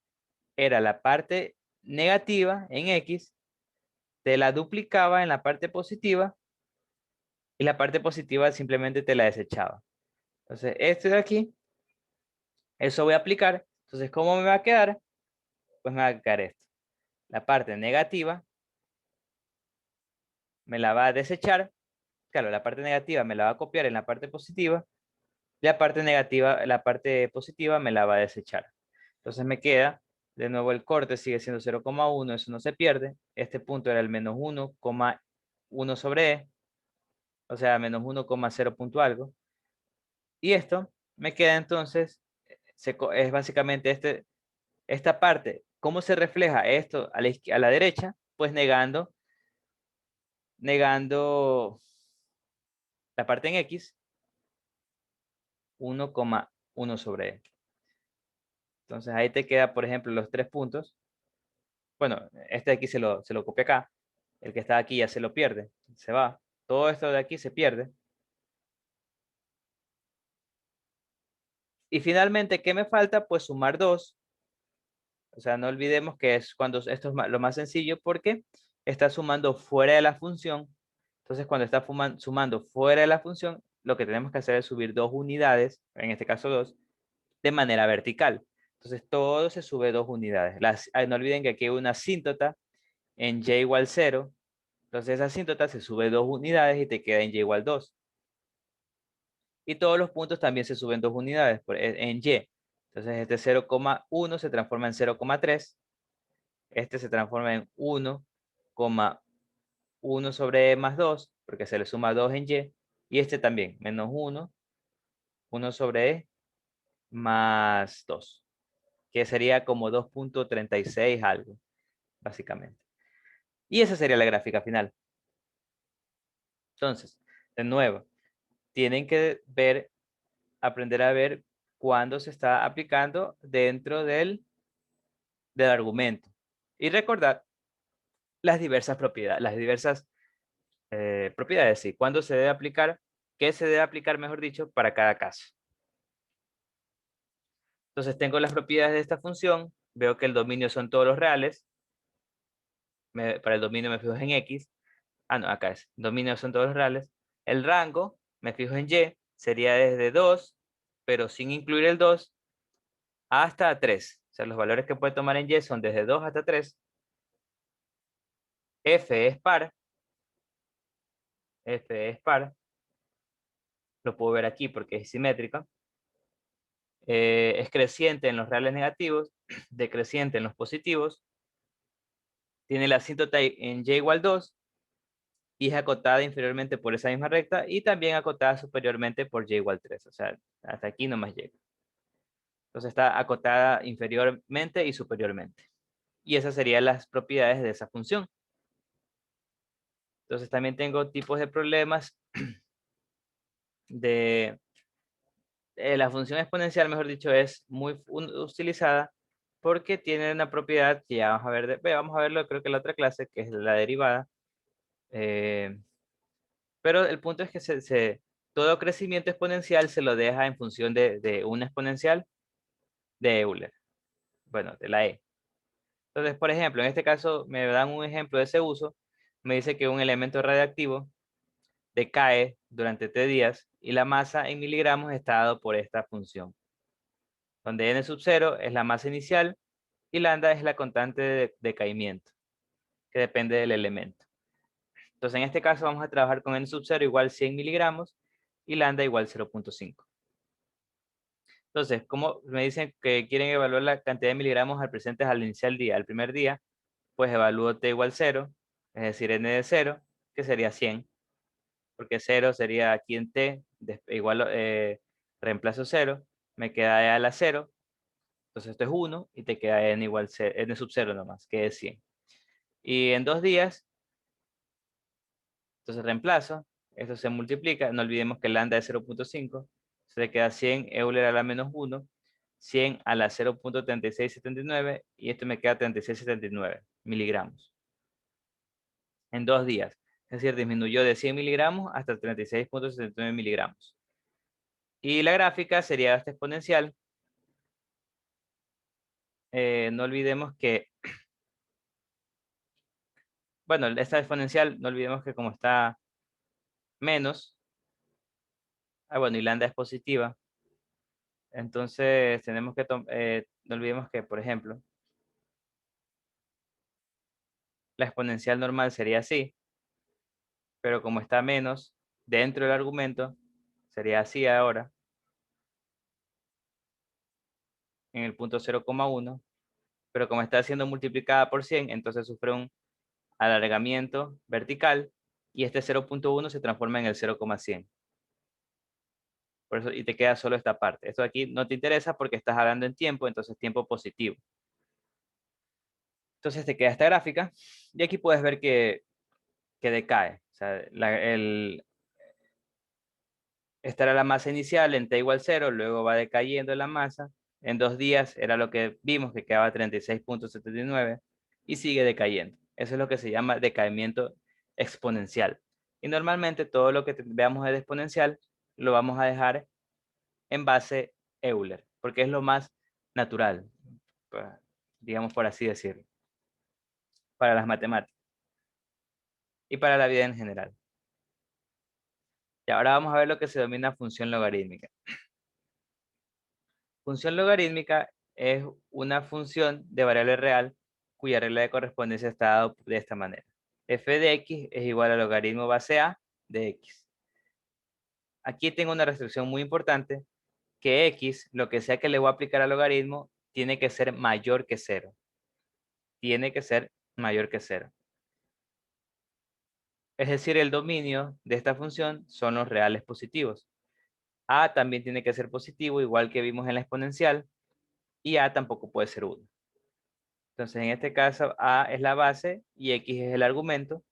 era la parte negativa en x, te la duplicaba en la parte positiva y la parte positiva simplemente te la desechaba. Entonces, esto de aquí, eso voy a aplicar. Entonces, ¿cómo me va a quedar? Pues me va a quedar esto. La parte negativa me la va a desechar. Claro, la parte negativa me la va a copiar en la parte positiva. La parte negativa, la parte positiva me la va a desechar. Entonces me queda, de nuevo el corte sigue siendo 0,1, eso no se pierde. Este punto era el menos 1,1 sobre e, o sea, menos 1,0 punto algo. Y esto me queda entonces, es básicamente esta parte. ¿Cómo se refleja esto a la derecha? Pues negando la parte en x, 1,1 sobre e. Entonces ahí te queda, por ejemplo, los tres puntos. Bueno, este de aquí se lo copia acá. El que está aquí ya se lo pierde, se va. Todo esto de aquí se pierde. Y finalmente, ¿qué me falta? Pues sumar 2. O sea, no olvidemos que es cuando esto es lo más sencillo porque está sumando fuera de la función. Entonces, cuando está sumando fuera de la función, lo que tenemos que hacer es subir 2 unidades, en este caso 2, de manera vertical. Entonces, todo se sube 2 unidades. No olviden que aquí hay una asíntota en y igual 0. Entonces, esa asíntota se sube 2 unidades y te queda en y igual 2. Y todos los puntos también se suben 2 unidades en y. Entonces, este 0,1 se transforma en 0,3. Este se transforma en 1,1 sobre e más 2, porque se le suma 2 en y. Y este también, menos 1, 1 sobre e más 2, que sería como 2,36 algo, básicamente. Y esa sería la gráfica final. Entonces, de nuevo, tienen que aprender a ver cuándo se está aplicando dentro del argumento. Y recordar las diversas propiedades, propiedades, sí, cuándo se debe aplicar, qué se debe aplicar, mejor dicho, para cada caso. Entonces tengo las propiedades de esta función, veo que el dominio son todos los reales, para el dominio me fijo en x, no, acá es, dominio son todos los reales, el rango, me fijo en y, sería desde 2, pero sin incluir el 2, hasta 3. O sea, los valores que puede tomar en y son desde 2 hasta 3. F es par, lo puedo ver aquí porque es simétrica. Es creciente en los reales negativos, decreciente en los positivos, tiene la asíntota en y igual 2 y es acotada inferiormente por esa misma recta y también acotada superiormente por y igual 3. O sea, hasta aquí nomás llega. Entonces está acotada inferiormente y superiormente. Y esas serían las propiedades de esa función. Entonces también tengo tipos de problemas de la función exponencial, mejor dicho, es muy utilizada porque tiene una propiedad que ya vamos a ver, vamos a verlo creo que en la otra clase, que es la derivada. Eh, pero el punto es que todo crecimiento exponencial se lo deja en función de una exponencial de Euler, bueno, de la E. Entonces, por ejemplo, en este caso me dan un ejemplo de ese uso, me dice que un elemento radiactivo decae durante 3 días y la masa en miligramos está dado por esta función, donde n sub 0 es la masa inicial y lambda es la constante de decaimiento, que depende del elemento. Entonces, en este caso vamos a trabajar con n sub 0 igual 100 miligramos y lambda igual 0,5. Entonces, como me dicen que quieren evaluar la cantidad de miligramos al presentes al inicial día, al primer día, pues evalúo t igual 0, es decir, n de 0, que sería 100, porque 0 sería aquí en t, igual reemplazo 0, me queda e a la 0, entonces esto es 1 y te queda n igual n sub 0 nomás, que es 100. Y en 2 días, entonces reemplazo, esto se multiplica, no olvidemos que lambda es 0,5, se queda 100 Euler a la menos 1, 100 a la 0,3679 y esto me queda 3679 miligramos en 2 días. Es decir, disminuyó de 100 miligramos hasta 36,79 miligramos. Y la gráfica sería esta exponencial. No olvidemos que, bueno, esta exponencial, no olvidemos que como está menos, bueno, y lambda es positiva, entonces tenemos que, no olvidemos que, por ejemplo, la exponencial normal sería así, pero como está menos dentro del argumento, sería así ahora, en el punto 0,1, pero como está siendo multiplicada por 100, entonces sufre un alargamiento vertical y este 0,1 se transforma en el 0,100. Por eso, y te queda solo esta parte. Esto aquí no te interesa porque estás hablando en tiempo, entonces tiempo positivo. Entonces te queda esta gráfica y aquí puedes ver que decae. O sea, esta era la masa inicial en t igual 0, luego va decayendo la masa. En 2 días era lo que vimos, que quedaba 36,79 y sigue decayendo. Eso es lo que se llama decaimiento exponencial. Y normalmente todo lo que veamos de exponencial lo vamos a dejar en base Euler, porque es lo más natural, digamos por así decirlo, para las matemáticas y para la vida en general. Y ahora vamos a ver lo que se denomina función logarítmica. Función logarítmica es una función de variable real cuya regla de correspondencia está dada de esta manera. F de x es igual al logaritmo base a de x. Aquí tengo una restricción muy importante, que x, lo que sea que le voy a aplicar al logaritmo, tiene que ser mayor que 0. Tiene que ser mayor que 0. Es decir, el dominio de esta función son los reales positivos. A también tiene que ser positivo, igual que vimos en la exponencial, y A tampoco puede ser 1. Entonces, en este caso, A es la base y X es el argumento.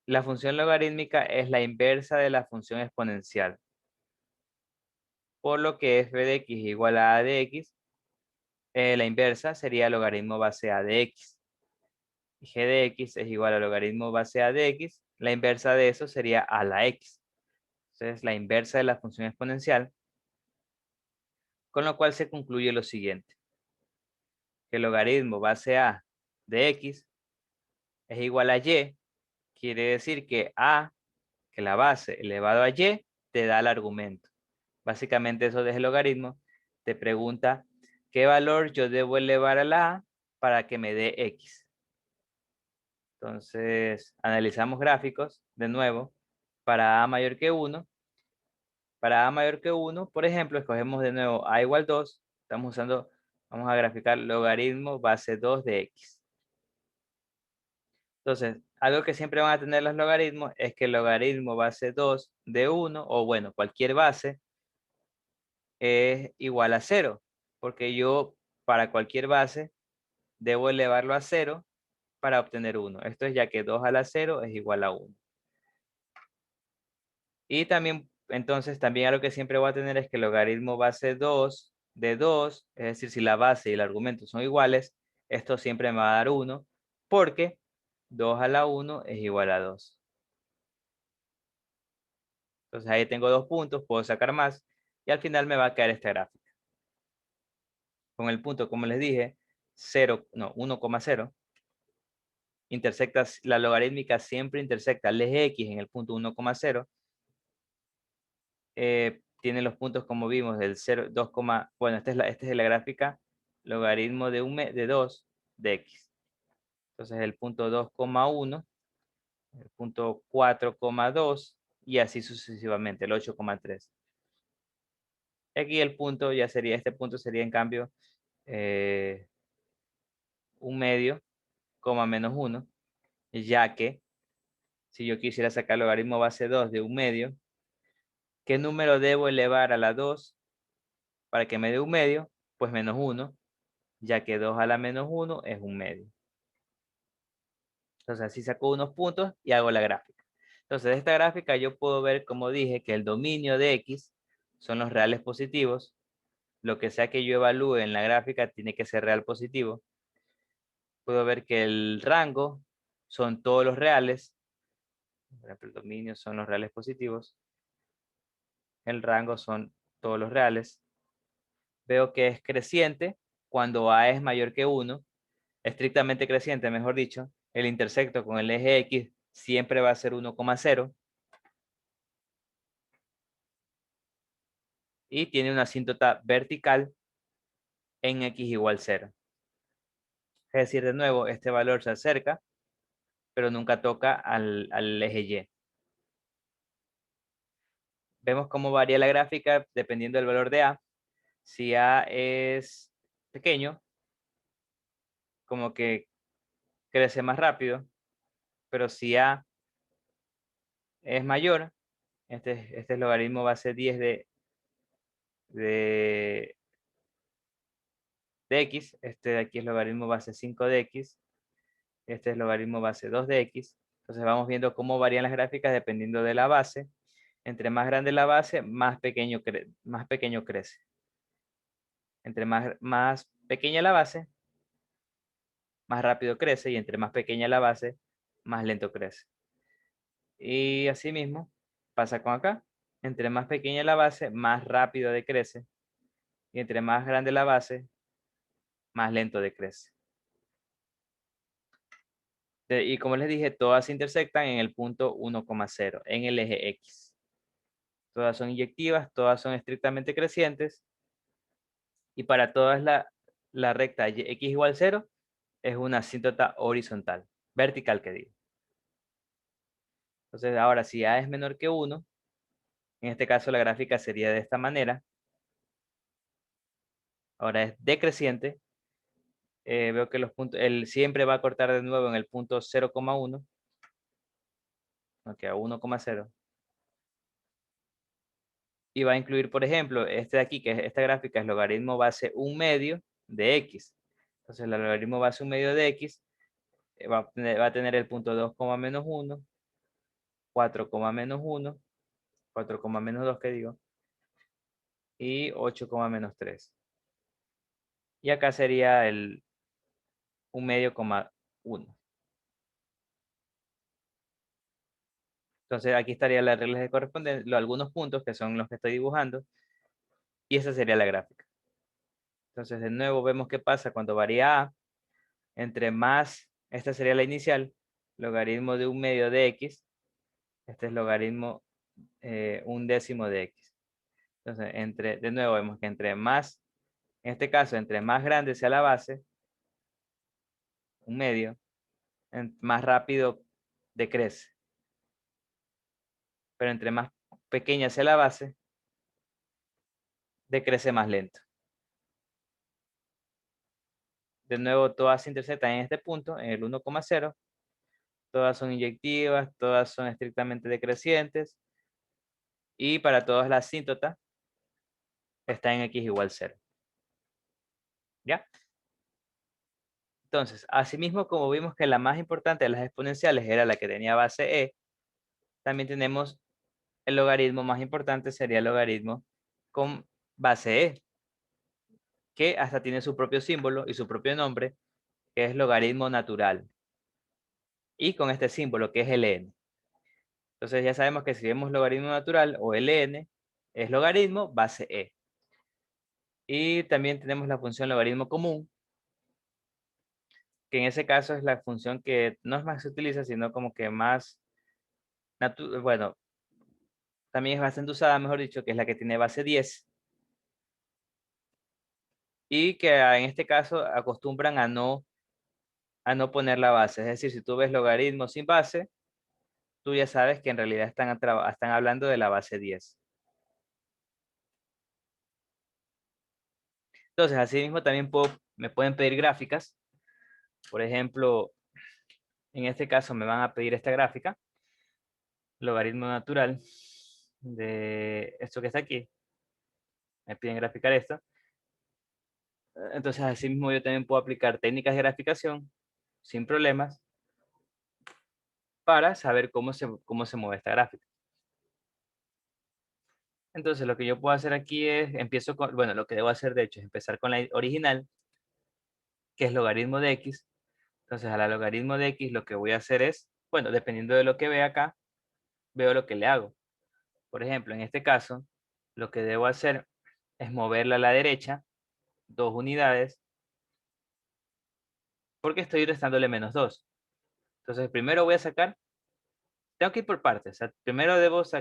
La función logarítmica es la inversa de la función exponencial. Por lo que f de x igual a de x, la inversa sería logaritmo base a de x. Y g de x es igual a logaritmo base a de x. La inversa de eso sería a la x. Entonces, la inversa de la función exponencial. Con lo cual se concluye lo siguiente. Que el logaritmo base a de x es igual a y. Quiere decir que a, que la base elevado a y, te da el argumento. Básicamente eso es el logaritmo. Te pregunta qué valor yo debo elevar a la a para que me dé x. Entonces, analizamos gráficos de nuevo para a mayor que 1. Para a mayor que 1, por ejemplo, escogemos de nuevo a igual 2. Estamos usando, vamos a graficar logaritmo base 2 de x. Entonces, algo que siempre van a tener los logaritmos es que el logaritmo base 2 de 1, o bueno, cualquier base, es igual a 0, porque yo para cualquier base debo elevarlo a 0 para obtener 1. Esto es ya que 2 a la 0 es igual a 1. Y también, entonces, también algo que siempre voy a tener es que el logaritmo base 2 de 2, es decir, si la base y el argumento son iguales, esto siempre me va a dar 1, porque 2 a la 1 es igual a 2. Entonces ahí tengo 2 puntos, puedo sacar más, y al final me va a quedar esta gráfica. Con el punto, como les dije, 0, no, 1,0, intersecta, la logarítmica siempre intersecta el eje X en el punto 1,0. Tiene los puntos como vimos del 0, 2, bueno, esta es la gráfica logaritmo de 2 de X. Entonces el punto 2,1, el punto 4,2 y así sucesivamente, el 8,3. Aquí el punto ya sería, este punto sería en cambio un medio, coma menos 1, ya que si yo quisiera sacar logaritmo base 2 de un medio, ¿qué número debo elevar a la 2 para que me dé un medio? Pues menos 1, ya que 2 a la menos 1 es un medio. Entonces así saco unos puntos y hago la gráfica. Entonces de esta gráfica yo puedo ver, como dije, que el dominio de X son los reales positivos. Lo que sea que yo evalúe en la gráfica tiene que ser real positivo. Puedo ver que el rango son todos los reales. Por ejemplo, el dominio son los reales positivos. El rango son todos los reales. Veo que es creciente cuando A es mayor que 1. Estrictamente creciente, mejor dicho. El intersecto con el eje X siempre va a ser 1,0. Y tiene una asíntota vertical en X igual 0. Es decir, de nuevo, este valor se acerca, pero nunca toca al eje Y. Vemos cómo varía la gráfica dependiendo del valor de A. Si A es pequeño, como que crece más rápido, pero si A es mayor, este logaritmo base 10 de, de X, este de aquí es logaritmo base 5 de X, este es logaritmo base 2 de X. Entonces vamos viendo cómo varían las gráficas dependiendo de la base. Entre más grande la base, más pequeño crece. Entre más pequeña la base, más rápido crece, y entre más pequeña la base, más lento crece. Y asimismo pasa con acá. Entre más pequeña la base, más rápido decrece. Y entre más grande la base, más lento decrece. Y como les dije, todas se intersectan en el punto 1,0, en el eje X. Todas son inyectivas, todas son estrictamente crecientes. Y para todas la recta X igual 0 es una asíntota horizontal, vertical que digo. Entonces ahora si A es menor que 1, en este caso la gráfica sería de esta manera. Ahora es decreciente. Veo que los puntos, él siempre va a cortar de nuevo en el punto 0,1. Ok, a 1,0. Y va a incluir, por ejemplo, este de aquí, que es esta gráfica, es logaritmo base 1/2 de x. Entonces el logaritmo base 1/2 de x va a tener el punto 2, menos 1, 4, menos 1, 4, menos 2, que digo, y 8, menos 3. Y acá sería el 1/2,1. Entonces aquí estarían las reglas de correspondencia, algunos puntos que son los que estoy dibujando, y esa sería la gráfica. Entonces de nuevo vemos qué pasa cuando varía A. Entre más, esta sería la inicial, logaritmo de 1/2 de x, este es logaritmo 1/10 de x. Entonces, de nuevo vemos que entre más, en este caso, entre más grande sea la base, 1/2, más rápido decrece. Pero entre más pequeña sea la base, decrece más lento. De nuevo, todas se intersectan en este punto, en el 1,0. Todas son inyectivas, todas son estrictamente decrecientes. Y para todas las asíntotas, está en x igual 0. ¿Ya? Entonces, asimismo, como vimos que la más importante de las exponenciales era la que tenía base e, también tenemos el logaritmo más importante, sería el logaritmo con base e, que hasta tiene su propio símbolo y su propio nombre, que es logaritmo natural. Y con este símbolo, que es ln. Entonces ya sabemos que si vemos logaritmo natural o ln, es logaritmo base e. Y también tenemos la función logaritmo común, que en ese caso es la función que no es más se utiliza, sino como que más, bueno, también es bastante usada, mejor dicho, que es la que tiene base 10. Y que en este caso acostumbran a no poner la base. Es decir, si tú ves logaritmos sin base, tú ya sabes que en realidad están hablando de la base 10. Entonces, así mismo también me pueden pedir gráficas. Por ejemplo, en este caso me van a pedir esta gráfica, logaritmo natural de esto que está aquí. Me piden graficar esto. Entonces, así mismo yo también puedo aplicar técnicas de graficación sin problemas para saber cómo se mueve esta gráfica. Entonces, lo que yo puedo hacer aquí es, bueno, lo que debo hacer de hecho es empezar con la original, que es logaritmo de x. Entonces, a la logaritmo de x lo que voy a hacer es, bueno, dependiendo de lo que vea acá, veo lo que le hago. Por ejemplo, en este caso, lo que debo hacer es moverla a la derecha 2 unidades, porque estoy restándole menos 2. Entonces, primero voy a sacar, tengo que ir por partes. O sea, primero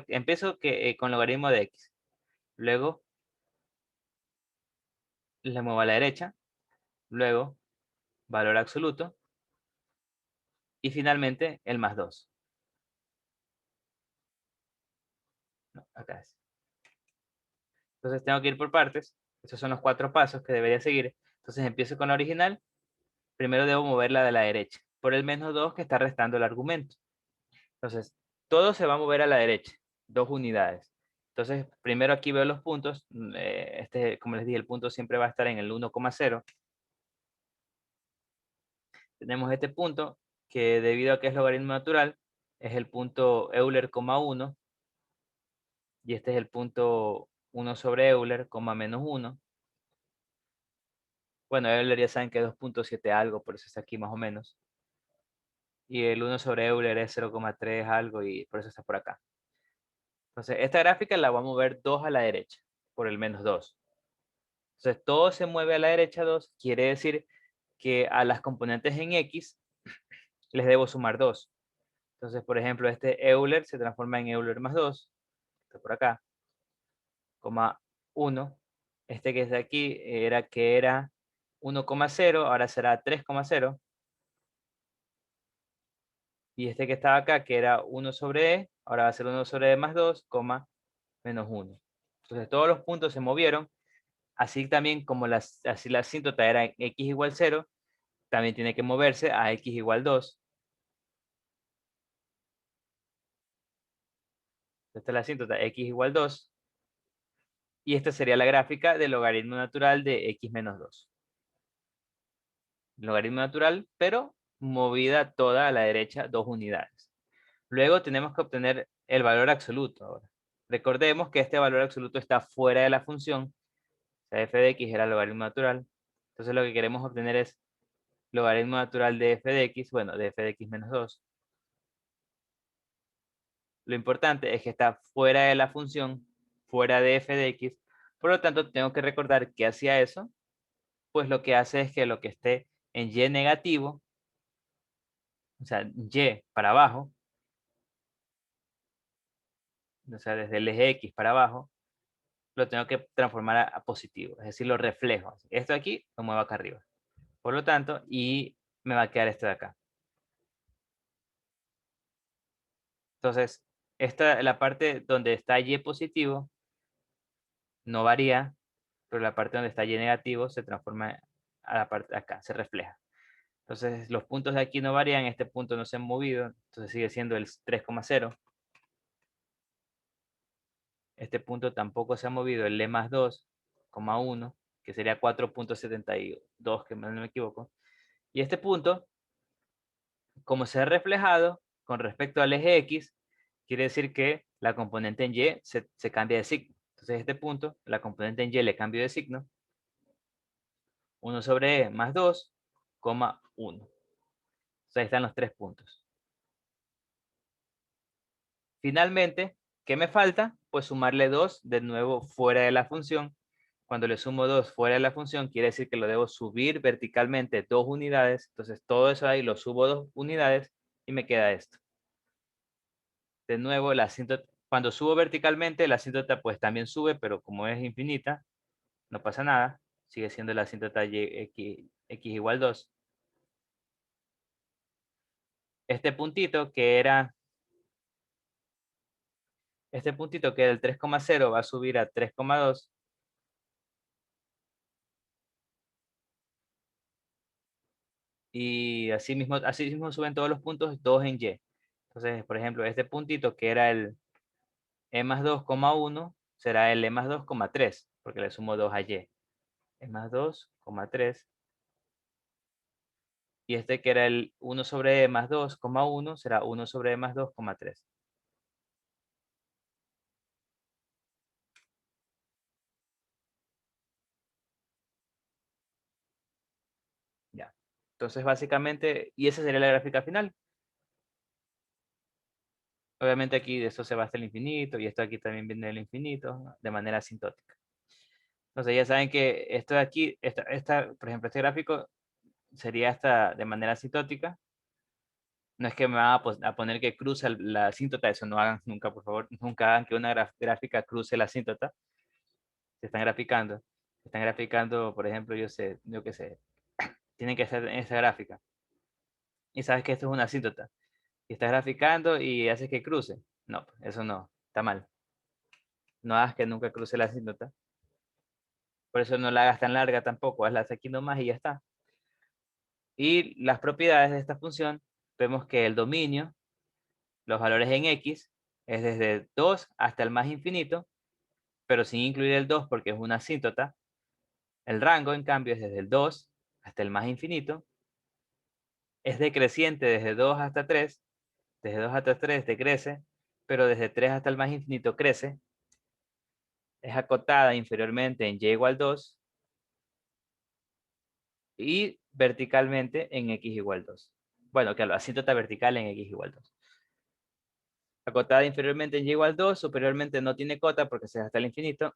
empiezo con logaritmo de x. Luego le muevo a la derecha. Luego valor absoluto. Y finalmente el más 2. No, acá es. Entonces tengo que ir por partes. Esos son los 4 pasos que debería seguir. Entonces empiezo con la original. Primero debo moverla de la derecha, por el menos 2 que está restando el argumento. Entonces, todo se va a mover a la derecha, 2 unidades. Entonces, primero aquí veo los puntos. Como les dije, el punto siempre va a estar en el 1,0. Tenemos este punto que, debido a que es logaritmo natural, es el punto Euler, 1. Y este es el punto 1 sobre Euler, menos 1. Bueno, Euler ya saben que es 2.7 algo, por eso está aquí más o menos. Y el 1 sobre Euler es 0,3 algo y por eso está por acá. Entonces, esta gráfica la vamos a mover 2 a la derecha, por el menos 2. Entonces, todo se mueve a la derecha 2, quiere decir que a las componentes en X les debo sumar 2. Entonces, por ejemplo, este Euler se transforma en Euler más 2, está por acá, coma 1. Este que está aquí era 1,0, ahora será 3,0. Y este que estaba acá, que era 1 sobre E, ahora va a ser 1 sobre E más 2, menos 1. Entonces todos los puntos se movieron, así también como así la asíntota era x igual 0, también tiene que moverse a x igual 2. Esta es la asíntota x igual 2. Y esta sería la gráfica del logaritmo natural de x menos 2. Logaritmo natural, pero movida toda a la derecha 2 unidades. Luego tenemos que obtener el valor absoluto ahora. Recordemos que este valor absoluto está fuera de la función. O sea, f de x era el logaritmo natural. Entonces lo que queremos obtener es logaritmo natural de f de x, bueno, de f de x menos 2. Lo importante es que está fuera de la función, fuera de f de x. Por lo tanto, tengo que recordar que hacía eso. Pues lo que hace es que lo que esté en y negativo, o sea, y para abajo, o sea, desde el eje x para abajo, lo tengo que transformar a positivo, es decir, lo reflejo. Esto de aquí lo muevo acá arriba. Por lo tanto, y me va a quedar esto de acá. Entonces, la parte donde está y positivo no varía, pero la parte donde está y negativo se transforma a la parte de acá, se refleja. Entonces, los puntos de aquí no varían, este punto no se han movido, entonces sigue siendo el 3,0. Este punto tampoco se ha movido, el E más 2,1, que sería 4,72, que no me equivoco. Y este punto, como se ha reflejado con respecto al eje X, quiere decir que la componente en Y se cambia de signo. Entonces este punto, la componente en Y le cambio de signo. 1 sobre E más 2,1. Entonces ahí están los 3 puntos. Finalmente, ¿qué me falta? Pues sumarle 2 de nuevo fuera de la función. Cuando le sumo 2 fuera de la función, quiere decir que lo debo subir verticalmente 2 unidades. Entonces todo eso ahí lo subo 2 unidades y me queda esto. De nuevo, la asíntota, cuando subo verticalmente, la asíntota pues también sube, pero como es infinita, no pasa nada. Sigue siendo la asíntota x igual 2. Este puntito que era el 3,0 va a subir a 3,2. Y así mismo suben todos los puntos, todos en Y. Entonces, por ejemplo, este puntito que era el E más 2,1 será el E más 2,3, porque le sumo 2 a Y. E más 2,3. Y este que era el 1 sobre E más 2,1 será 1 sobre E más 2,3. Ya. Entonces, básicamente, y esa sería la gráfica final. Obviamente aquí de esto se va hasta el infinito y esto aquí también viene del infinito, ¿no? De manera asintótica. Entonces ya saben que esto de aquí, por ejemplo, este gráfico sería hasta de manera asintótica. No es que me van a poner que cruza la asíntota, eso no hagan nunca, por favor. Nunca hagan que una gráfica cruce la asíntota. Se están graficando. Se están graficando, por ejemplo, yo qué sé, tienen que estar en esa gráfica. Y sabes que esto es una asíntota. Y estás graficando y haces que cruce. No, pues, eso no, está mal. No hagas que nunca cruce la asíntota. Por eso no la hagas tan larga tampoco, hazla hasta aquí nomás y ya está. Y las propiedades de esta función, vemos que el dominio, los valores en x, es desde 2 hasta el más infinito, pero sin incluir el 2 porque es una asíntota. El rango, en cambio, es desde el 2 hasta el más infinito. Es decreciente desde 2 hasta 3. Desde 2 hasta 3 decrece, pero desde 3 hasta el más infinito crece. Es acotada inferiormente en y igual 2. y verticalmente en x igual 2. Bueno, que la asíntota vertical en x igual 2. Acotada inferiormente en y igual 2, superiormente no tiene cota porque se da hasta el infinito.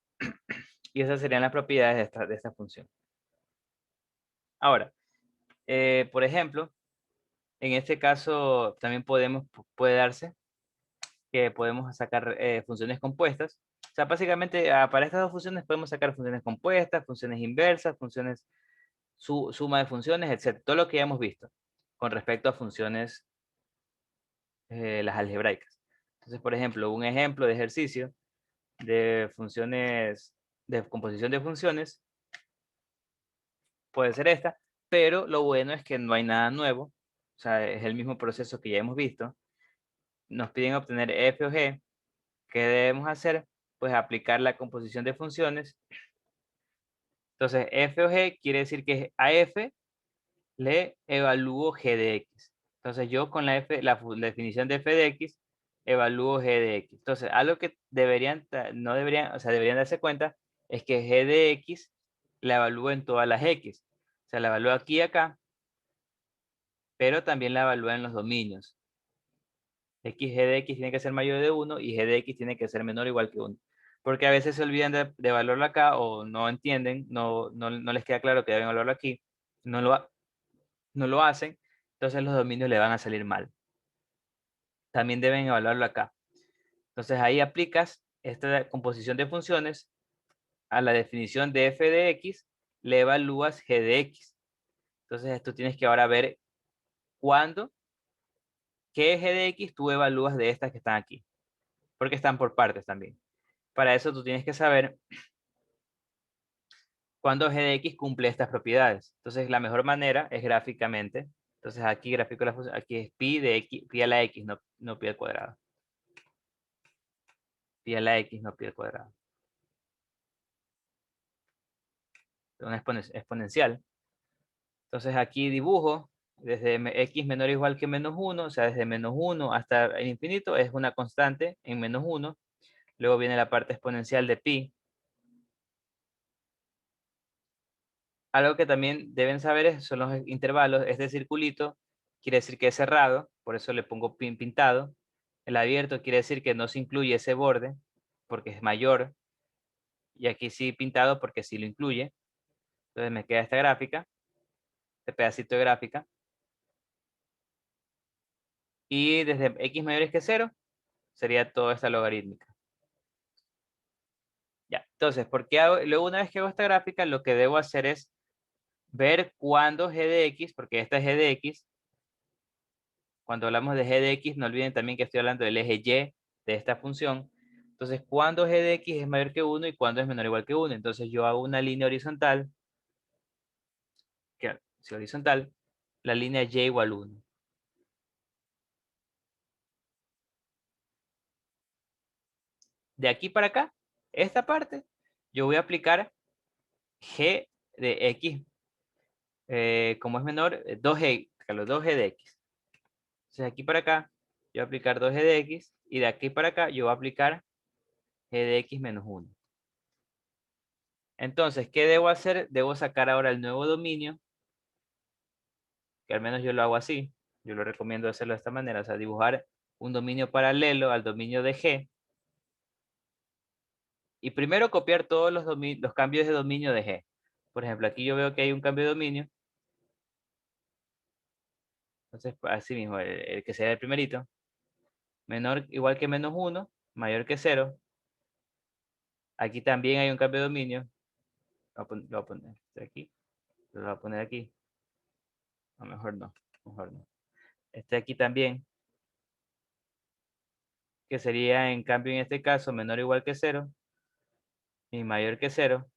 Y esas serían las propiedades de esta función. Ahora, por ejemplo, en este caso también puede darse que podemos sacar funciones compuestas. O sea, básicamente para estas dos funciones podemos sacar funciones compuestas, funciones inversas, funciones suma de funciones, etc. Todo lo que ya hemos visto con respecto a funciones, las algebraicas. Entonces, por ejemplo, un ejemplo de ejercicio de funciones, de composición de funciones, puede ser esta, pero lo bueno es que no hay nada nuevo. O sea, es el mismo proceso que ya hemos visto. Nos piden obtener f o g. ¿Qué debemos hacer? Pues aplicar la composición de funciones. Entonces, f o g quiere decir que a f le evalúo g de x. Entonces, yo con la definición de f de x evalúo g de x. Entonces, algo que no deberían, o sea, deberían darse cuenta es que g de x la evalúo en todas las x. O sea, la evalúo aquí y acá, pero también la evalúa en los dominios. X, g de x tiene que ser mayor de 1 y g de x tiene que ser menor o igual que 1. Porque a veces se olvidan de evaluarlo acá o no entienden, no les queda claro que deben evaluarlo aquí, no no lo hacen, entonces los dominios le van a salir mal. También deben evaluarlo acá. Entonces ahí aplicas esta composición de funciones a la definición de f de x, le evalúas g de x. Entonces tú tienes que ahora ver cuándo, qué g de x tú evalúas de estas que están aquí, porque están por partes también. Para eso tú tienes que saber cuándo g de x cumple estas propiedades. Entonces la mejor manera es gráficamente. Entonces aquí gráfico la función, aquí es pi de x, pi a la x, no pi al cuadrado. Pi a la x, no pi al cuadrado. Una exponencial. Entonces aquí dibujo desde x menor o igual que menos 1, o sea, desde menos 1 hasta el infinito es una constante en menos 1. Luego viene la parte exponencial de pi. Algo que también deben saber son los intervalos. Este circulito quiere decir que es cerrado, por eso le pongo pintado. El abierto quiere decir que no se incluye ese borde, porque es mayor. Y aquí sí pintado porque sí lo incluye. Entonces me queda esta gráfica, este pedacito de gráfica. Y desde x mayores que 0, sería toda esta logarítmica. Ya, entonces, luego una vez que hago esta gráfica, lo que debo hacer es ver cuándo g de x, porque esta es g de x. Cuando hablamos de g de x, no olviden también que estoy hablando del eje y de esta función. Entonces, cuándo g de x es mayor que 1 y cuándo es menor o igual que 1. Entonces, yo hago una línea horizontal, que si horizontal, la línea y igual 1. De aquí para acá, esta parte, yo voy a aplicar g de x, como es menor, 2g, los 2g de x. Entonces, aquí para acá, yo voy a aplicar 2g de x, y de aquí para acá, yo voy a aplicar g de x menos 1. Entonces, ¿qué debo hacer? Debo sacar ahora el nuevo dominio, que al menos yo lo hago así. Yo lo recomiendo hacerlo de esta manera, o sea, dibujar un dominio paralelo al dominio de G. Y primero copiar todos los cambios de dominio de G. Por ejemplo, aquí yo veo que hay un cambio de dominio. Entonces, así mismo, el que sea el primerito. Menor igual que menos 1, mayor que 0. Aquí también hay un cambio de dominio. Lo voy a poner aquí. Lo voy a poner aquí. A lo mejor no. Mejor no. Este aquí también, que sería en cambio en este caso menor o igual que 0 y mayor que 0.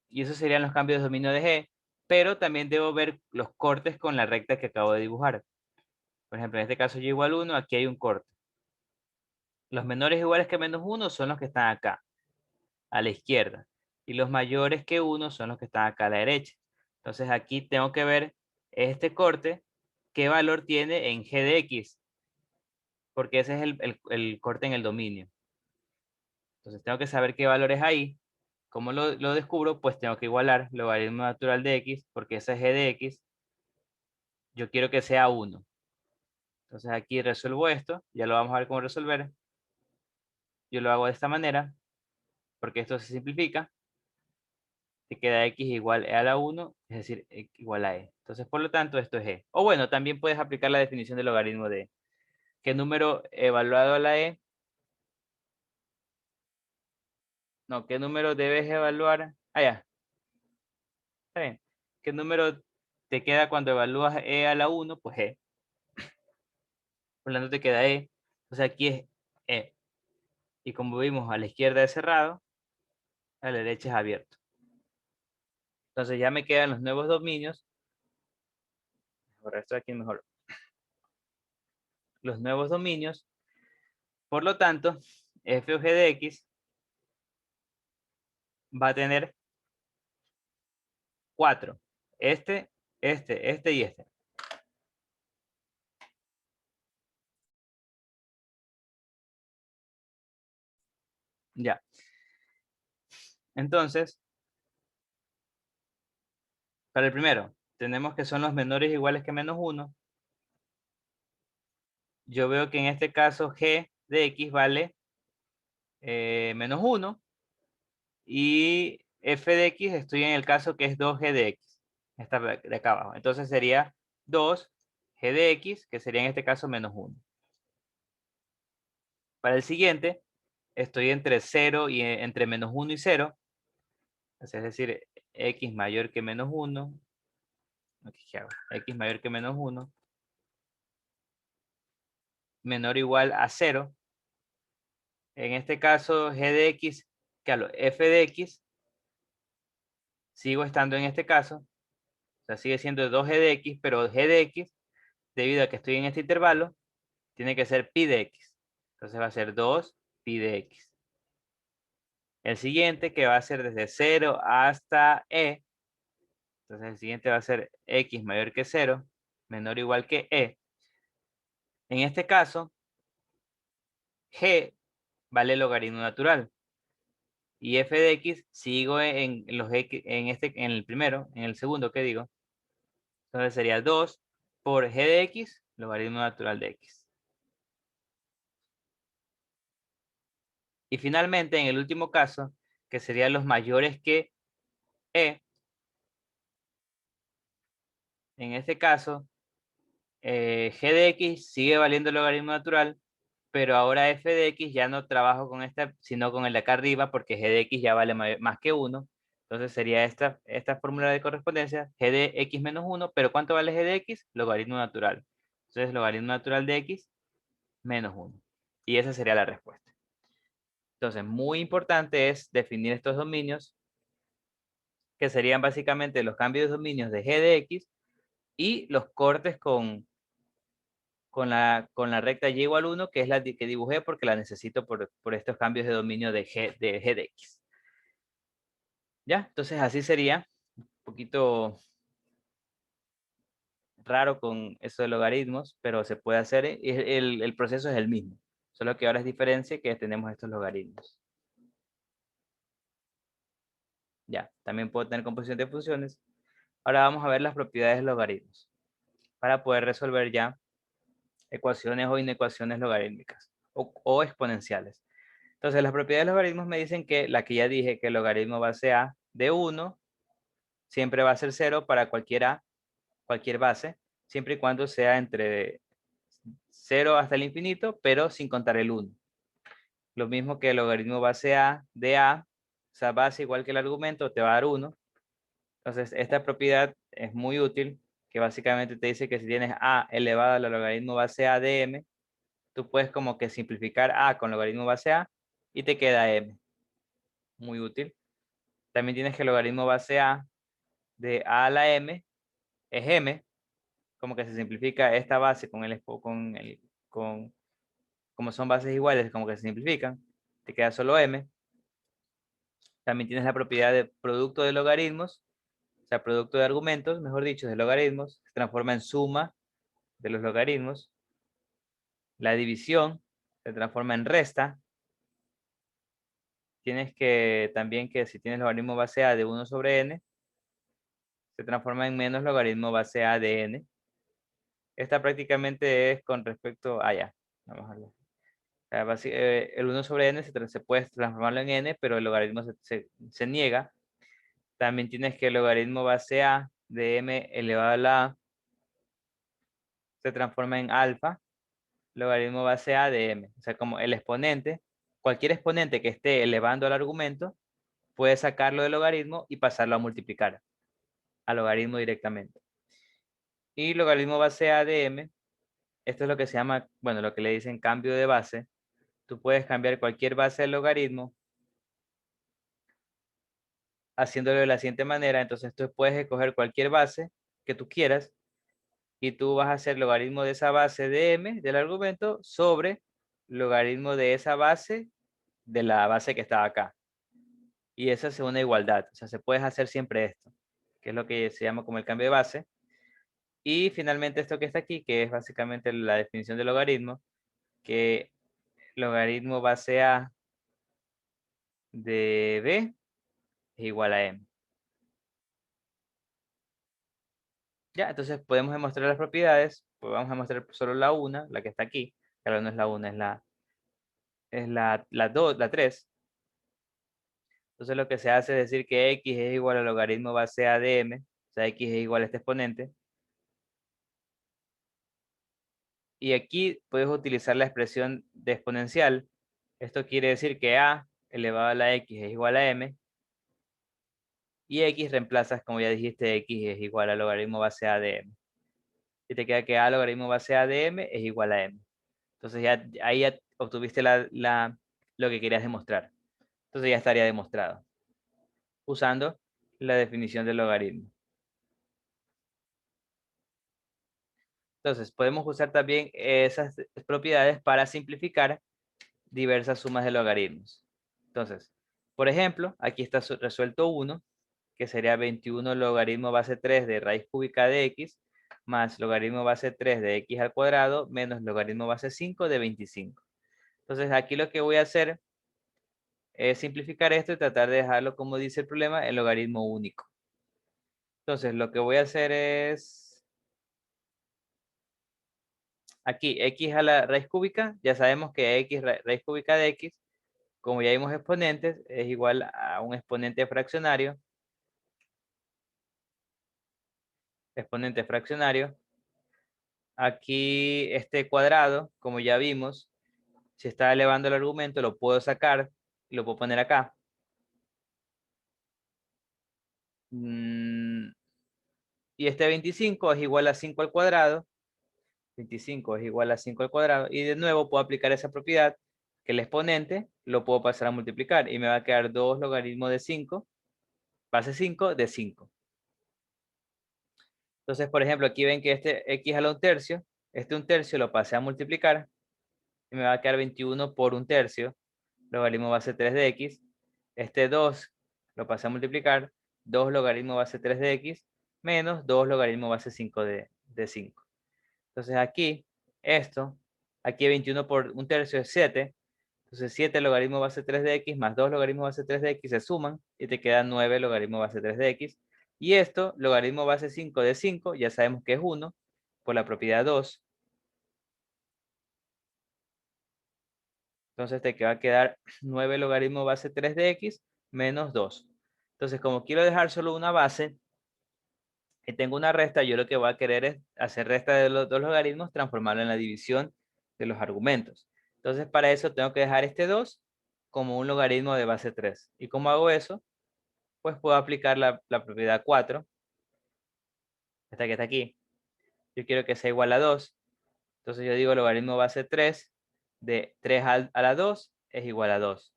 Y esos serían los cambios de dominio de G, pero también debo ver los cortes con la recta que acabo de dibujar. Por ejemplo, en este caso y igual 1, aquí hay un corte. Los menores iguales que menos 1 son los que están acá, a la izquierda. Y los mayores que 1 son los que están acá a la derecha. Entonces aquí tengo que ver este corte, qué valor tiene en G de X, porque ese es el corte en el dominio. Entonces tengo que saber qué valores hay ¿Cómo lo descubro? Pues tengo que igualar logaritmo natural de x, porque esa es g de x. Yo quiero que sea 1. Entonces aquí resuelvo esto, ya lo vamos a ver cómo resolver. Yo lo hago de esta manera, porque esto se simplifica. Te queda x igual a la 1, es decir, igual a e. Entonces, por lo tanto, esto es e. O bueno, también puedes aplicar la definición del logaritmo de e. ¿Qué número evaluado a la e? No, ¿qué número debes evaluar? Ah, ya, está bien. ¿Qué número te queda cuando evalúas e a la 1? Pues e. Por lo tanto, te queda e. Entonces aquí es e. Y como vimos, a la izquierda es cerrado, a la derecha es abierto. Entonces ya me quedan los nuevos dominios. Por esto aquí mejor. Los nuevos dominios. Por lo tanto, f o g de x va a tener 4. Este y este. Ya. Entonces, para el primero, tenemos que son los menores o iguales que menos 1. Yo veo que en este caso g de x vale menos 1. Y f de x estoy en el caso que es 2g de x. Esta de acá abajo. Entonces sería 2g de x, que sería en este caso menos 1. Para el siguiente, estoy entre 0 y entre menos 1 y 0. Es decir, x mayor que menos 1. Aquí, ¿qué hago? X mayor que menos 1. Menor o igual a 0. En este caso, g de x, claro, f de x, sigo estando en este caso. O sea, sigue siendo 2g de x, pero g de x, debido a que estoy en este intervalo, tiene que ser pi de x. Entonces va a ser 2 pi de x. El siguiente, que va a ser desde 0 hasta e. Entonces el siguiente va a ser x mayor que 0, menor o igual que e. En este caso, g vale logaritmo natural. Y f de x sigo en los x, en el primero, en el segundo, ¿qué digo? Entonces sería 2 por g de x, logaritmo natural de x. Y finalmente, en el último caso, que serían los mayores que e, en este caso, g de x sigue valiendo logaritmo natural, pero ahora f de x ya no trabajo con esta, sino con el de acá arriba, porque g de x ya vale más que 1. Entonces sería esta fórmula de correspondencia, g de x menos 1, pero ¿cuánto vale g de x? Logaritmo natural. Entonces logaritmo natural de x menos 1. Y esa sería la respuesta. Entonces, muy importante es definir estos dominios, que serían básicamente los cambios de dominios de g de x y los cortes con la recta y igual 1, que es la que dibujé porque la necesito por estos cambios de dominio de g de x. ¿Ya? Entonces así sería. Un poquito raro con eso de logaritmos, pero se puede hacer. El proceso es el mismo. Solo que ahora es diferencia que tenemos estos logaritmos. Ya, también puedo tener composición de funciones. Ahora vamos a ver las propiedades de logaritmos para poder resolver ya ecuaciones o inecuaciones logarítmicas o exponenciales. Entonces, las propiedades de logaritmos me dicen que la que ya dije, que el logaritmo base a de 1 siempre va a ser 0 para cualquier a, cualquier base, siempre y cuando sea entre 0 hasta el infinito, pero sin contar el 1. Lo mismo que el logaritmo base a de a, o sea, base igual que el argumento, te va a dar 1. Entonces, esta propiedad es muy útil, que básicamente te dice que si tienes a elevado al logaritmo base a de m, tú puedes como que simplificar a con logaritmo base a y te queda m. Muy útil. También tienes que el logaritmo base a de a la m es m, como que se simplifica esta base como son bases iguales, como que se simplifican, te queda solo m. También tienes la propiedad de producto de logaritmos, o sea, producto de argumentos, mejor dicho, de logaritmos, se transforma en suma de los logaritmos. La división se transforma en resta. tienes que también que si tienes logaritmo base A de 1 sobre n, se transforma en menos logaritmo base A de n. Esta prácticamente es con respecto a ya. Vamos a ver. El 1 sobre n se puede transformarlo en n, pero el logaritmo se niega. También tienes que el logaritmo base A de m elevado a la a se transforma en alfa, logaritmo base A de m. O sea, como el exponente, cualquier exponente que esté elevando al argumento, puede sacarlo del logaritmo y pasarlo a multiplicar al logaritmo directamente. Y logaritmo base A de m, esto es lo que se llama, bueno, lo que le dicen cambio de base. Tú puedes cambiar cualquier base del logaritmo haciéndolo de la siguiente manera. Entonces tú puedes escoger cualquier base que tú quieras y tú vas a hacer logaritmo de esa base de m del argumento sobre logaritmo de esa base de la base que estaba acá. Y esa es una igualdad. O sea, se puede hacer siempre esto, que es lo que se llama como el cambio de base. Y finalmente esto que está aquí, que es básicamente la definición de logaritmo, que logaritmo base A de B es igual a M. Ya, entonces podemos demostrar las propiedades. Pues vamos a mostrar solo la una, la que está aquí. Claro, no es la una, es la 2, la 3. Entonces lo que se hace es decir que x es igual al logaritmo base A de m. O sea, x es igual a este exponente. Y aquí puedes utilizar la expresión de exponencial. Esto quiere decir que a elevado a la x es igual a m. Y x reemplazas, como ya dijiste, x es igual al logaritmo base A de m. Y te queda que a logaritmo base A de m es igual a m. Entonces ya ahí ya obtuviste lo que querías demostrar. Entonces ya estaría demostrado usando la definición del logaritmo. Entonces podemos usar también esas propiedades para simplificar diversas sumas de logaritmos. Entonces, por ejemplo, aquí está resuelto 1, que sería 21 logaritmo base 3 de raíz cúbica de x, más logaritmo base 3 de x al cuadrado, menos logaritmo base 5 de 25. Entonces, aquí lo que voy a hacer es simplificar esto y tratar de dejarlo, como dice el problema, el logaritmo único. Entonces, lo que voy a hacer es, aquí, x a la raíz cúbica, ya sabemos que x raíz cúbica de x, como ya vimos exponentes, es igual a un exponente fraccionario. Exponente fraccionario. Aquí este cuadrado, como ya vimos, si está elevando el argumento, lo puedo sacar y lo puedo poner acá. Y este 25 es igual a 5 al cuadrado. 25 es igual a 5 al cuadrado. Y de nuevo puedo aplicar esa propiedad que el exponente lo puedo pasar a multiplicar. Y me va a quedar 2 logaritmos de 5, base 5 de 5. Entonces, por ejemplo, aquí ven que este x a la 1/3, este 1/3 lo pasé a multiplicar y me va a quedar 21 por 1/3, logaritmo base 3 de x. Este 2 lo pasé a multiplicar, 2 logaritmo base 3 de x, menos 2 logaritmo base 5 de 5. Entonces aquí, aquí 21 por 1/3 es 7. Entonces 7 logaritmo base 3 de x más 2 logaritmo base 3 de x se suman y te queda 9 logaritmo base 3 de x. Y esto, logaritmo base 5 de 5, ya sabemos que es 1 por la propiedad 2. Entonces te va a quedar 9 logaritmo base 3 de x menos 2. Entonces, como quiero dejar solo una base y tengo una resta, yo lo que voy a querer es hacer resta de los dos logaritmos, transformarlo en la división de los argumentos. Entonces, para eso tengo que dejar este 2 como un logaritmo de base 3. ¿Y cómo hago eso? Pues puedo aplicar la propiedad 4, esta que está aquí. Yo quiero que sea igual a 2. Entonces yo digo logaritmo base 3 de 3 a la 2 es igual a 2.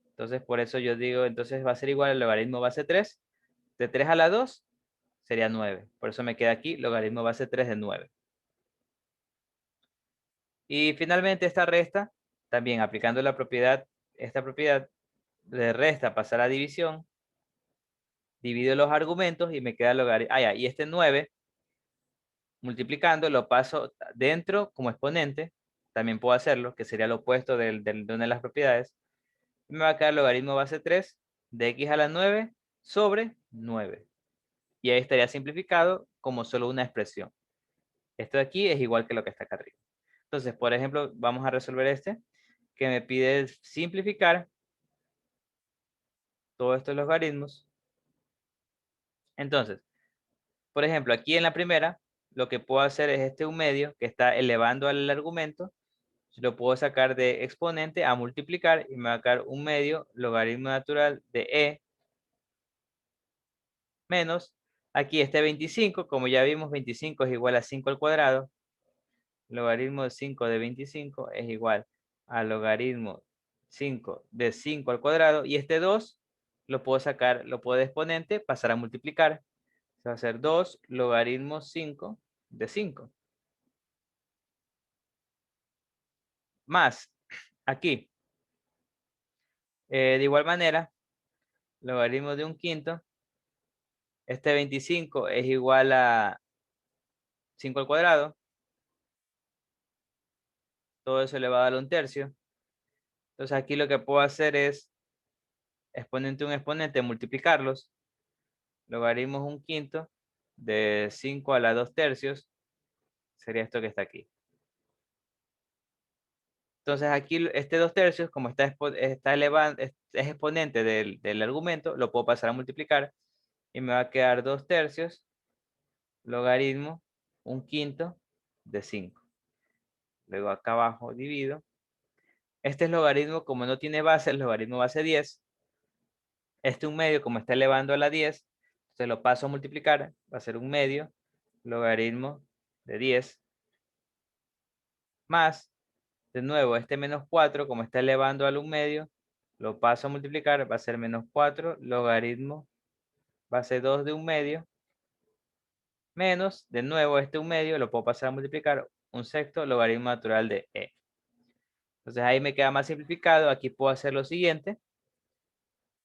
Entonces por eso yo digo, entonces va a ser igual al logaritmo base 3 de 3 a la 2 sería 9. Por eso me queda aquí logaritmo base 3 de 9. Y finalmente esta resta, también aplicando esta propiedad de resta pasar a división, divido los argumentos y me queda logaritmo. Y este 9 multiplicando lo paso dentro como exponente, también puedo hacerlo, que sería lo opuesto de una de las propiedades. Me va a quedar logaritmo base 3 de x a la 9 sobre 9. Y ahí estaría simplificado como solo una expresión. Esto de aquí es igual que lo que está acá arriba. Entonces, por ejemplo, vamos a resolver este, que me pide simplificar todos estos logaritmos. Entonces, por ejemplo, aquí en la primera, lo que puedo hacer es este 1/2 que está elevando al argumento. Lo puedo sacar de exponente a multiplicar y me va a quedar 1/2 logaritmo natural de e menos, aquí este 25, como ya vimos, 25 es igual a 5 al cuadrado. Logaritmo de 5 de 25 es igual a logaritmo 5 de 5 al cuadrado. Y este 2 lo puedo sacar, lo puedo de exponente, pasar a multiplicar. Va a ser 2 logaritmo 5 de 5. Más, aquí, de igual manera, logaritmo de 1/5. Este 25 es igual a 5 al cuadrado. Todo eso elevado a 1/3. Entonces aquí lo que puedo hacer es exponente un exponente, multiplicarlos. Logaritmo 1/5 de 5 a la 2/3. Sería esto que está aquí. Entonces aquí este 2/3, como está elevando, es exponente del argumento, lo puedo pasar a multiplicar. Y me va a quedar 2/3 logaritmo 1/5 de 5. Luego acá abajo divido. Este es logaritmo, como no tiene base, el logaritmo base 10. Este 1/2, como está elevando a la 10, se lo paso a multiplicar. Va a ser 1/2 logaritmo de 10. Más, de nuevo, este -4, como está elevando al 1/2, lo paso a multiplicar. Va a ser -4 logaritmo base 2 de 1/2. Menos, de nuevo, este 1/2 lo puedo pasar a multiplicar. 1/6 logaritmo natural de e. Entonces ahí me queda más simplificado. Aquí puedo hacer lo siguiente.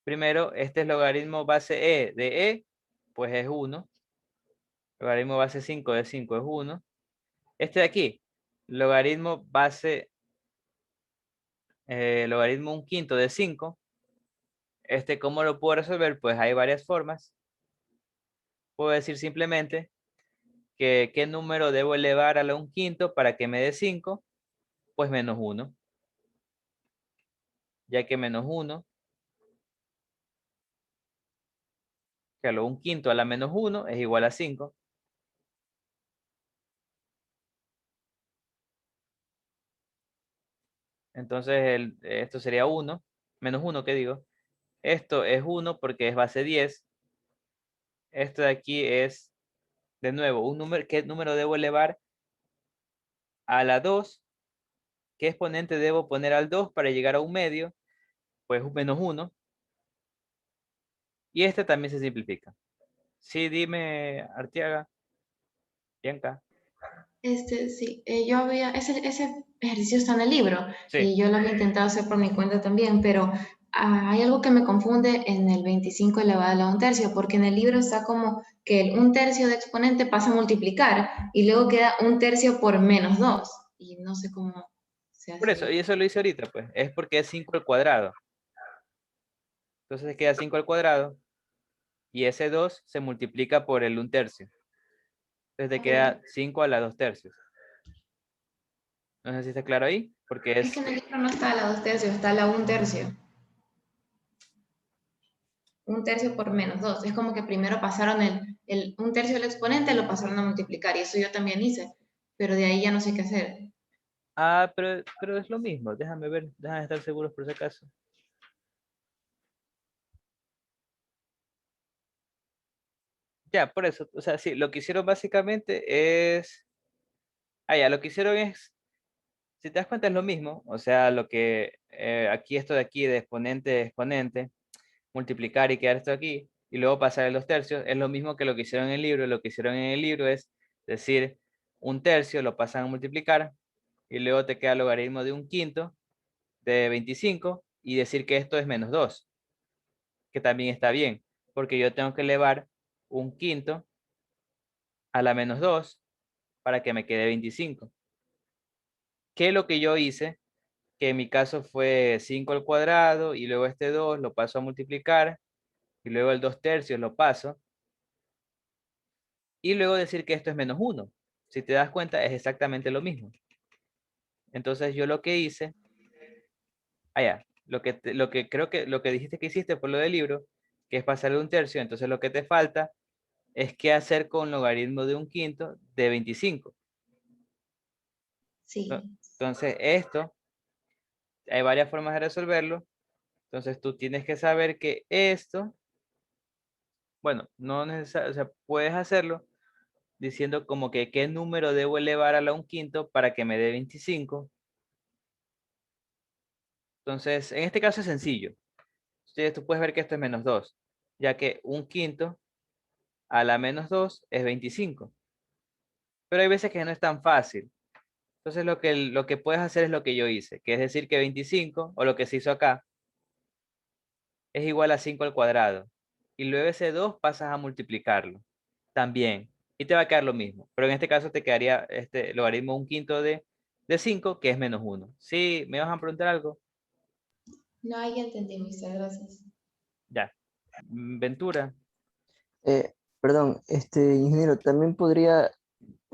Primero, este es logaritmo base e de e, pues es 1. Logaritmo base 5 de 5 es 1. Este de aquí, logaritmo base, logaritmo 1/5 de 5. Este, ¿cómo lo puedo resolver? Pues hay varias formas. Puedo decir simplemente que qué número debo elevar a la 1/5 para que me dé 5. Pues -1. Ya que -1, que a lo 1/5 a la -1 es igual a 5. Entonces esto sería 1. -1, ¿qué digo? Esto es 1 porque es base 10. Esto de aquí es, de nuevo, un número. ¿Qué número debo elevar a la 2? ¿Qué exponente debo poner al 2 para llegar a 1/2? Pues -1. Y este también se simplifica. Sí, dime, Artiaga, Bianca. Sí, yo había, ese ejercicio está en el libro Sí, y yo lo había intentado hacer por mi cuenta también, pero hay algo que me confunde en el 25 elevado a la 1/3, porque en el libro está como que el 1/3 de exponente pasa a multiplicar y luego queda 1/3 por -2 y no sé cómo se por hace eso, y ahí. eso lo hice ahorita, pues, es porque es 5 al cuadrado. Entonces queda 5 al cuadrado y ese 2 se multiplica por el 1/3. Entonces te Ok. queda 5 a la 2/3. No sé si está claro ahí, porque Es que es... en el libro no está la 2/3, está la 1/3. 1/3 por -2. Es como que primero pasaron el 1/3 del exponente, lo pasaron a multiplicar. Y eso yo también hice. Pero de ahí ya no sé qué hacer. Ah, pero es lo mismo. Déjame ver, déjame estar seguros por si acaso. Ya, por eso, o sea, sí, lo que hicieron básicamente es... Ah, ya, lo que hicieron es, si te das cuenta es lo mismo, o sea, lo que aquí, esto de aquí, de exponente a exponente, multiplicar y quedar esto aquí, y luego pasar el 2/3, es lo mismo que lo que hicieron en el libro. Lo que hicieron en el libro es decir 1/3, lo pasan a multiplicar, y luego te queda el logaritmo de 1/5 de 25, y decir que esto es -2, que también está bien, porque yo tengo que elevar 1/5 a la -2 para que me quede 25. ¿Qué es lo que yo hice? que en mi caso fue 5 al cuadrado y luego este 2 lo paso a multiplicar y luego el 2/3 lo paso y luego decir que esto es menos 1. Si te das cuenta es exactamente lo mismo. Entonces yo lo que hice, lo que creo que lo que dijiste que hiciste por lo del libro, que es pasarle 1/3, entonces lo que te falta es qué hacer con logaritmo de 1/5 de 25. Sí. Entonces esto, hay varias formas de resolverlo. Entonces tú tienes que saber que esto, bueno, no necesariamente, o sea, puedes hacerlo diciendo como que qué número debo elevar a la 1/5 para que me dé 25. Entonces, en este caso es sencillo. Entonces, tú puedes ver que esto es menos 2, ya que 1/5 a la menos 2 es 25. Pero hay veces que no es tan fácil. Entonces, lo que puedes hacer es lo que yo hice, que es decir que 25, o lo que se hizo acá, es igual a 5 al cuadrado. Y luego ese 2 pasas a multiplicarlo también. Y te va a quedar lo mismo. Pero en este caso te quedaría este logaritmo 1/5 de 5, que es menos 1. ¿Sí? ¿Me vas a preguntar algo? No, ahí ya entendí, mister, gracias. Ya. Ventura. Perdón, ingeniero, también podría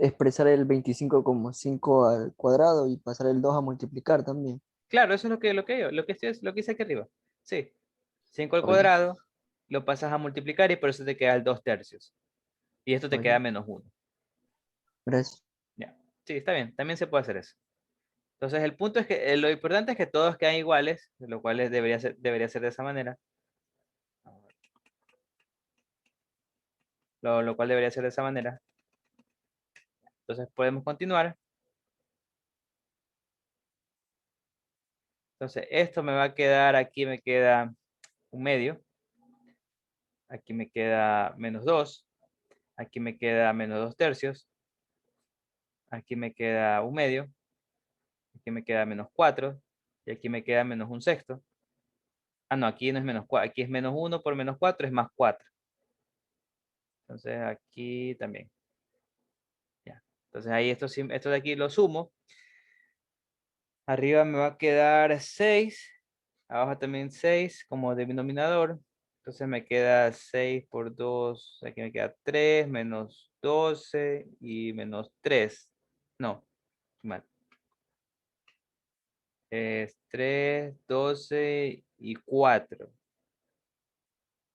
expresar el 25 como 5 al cuadrado y pasar el 2 a multiplicar también. Claro, eso es lo que hice aquí arriba. Sí. 5 al Oye, cuadrado, lo pasas a multiplicar y por eso te queda el 2/3. Y esto te queda oye, menos 1. gracias. Ya. Sí, está bien. También se puede hacer eso. Entonces, el punto es que lo importante es que todos quedan iguales, lo cual debería ser de esa manera. Lo cual debería ser de esa manera. Entonces, podemos continuar. Entonces, esto me va a quedar, aquí me queda 1/2. Aquí me queda menos 2. Aquí me queda menos 2/3. Aquí me queda 1/2. Aquí me queda menos 4. Y aquí me queda menos 1/6. Ah, no, aquí no es menos 4. Aquí es menos 1 por menos 4 es más 4. Entonces, aquí también. Ya. Entonces, ahí esto de aquí lo sumo. Arriba me va a quedar 6. Abajo también 6 como denominador. Entonces me queda 6 por 2. Aquí me queda 3 menos 12 y menos 3. No, mal. Es 3, 12 y 4.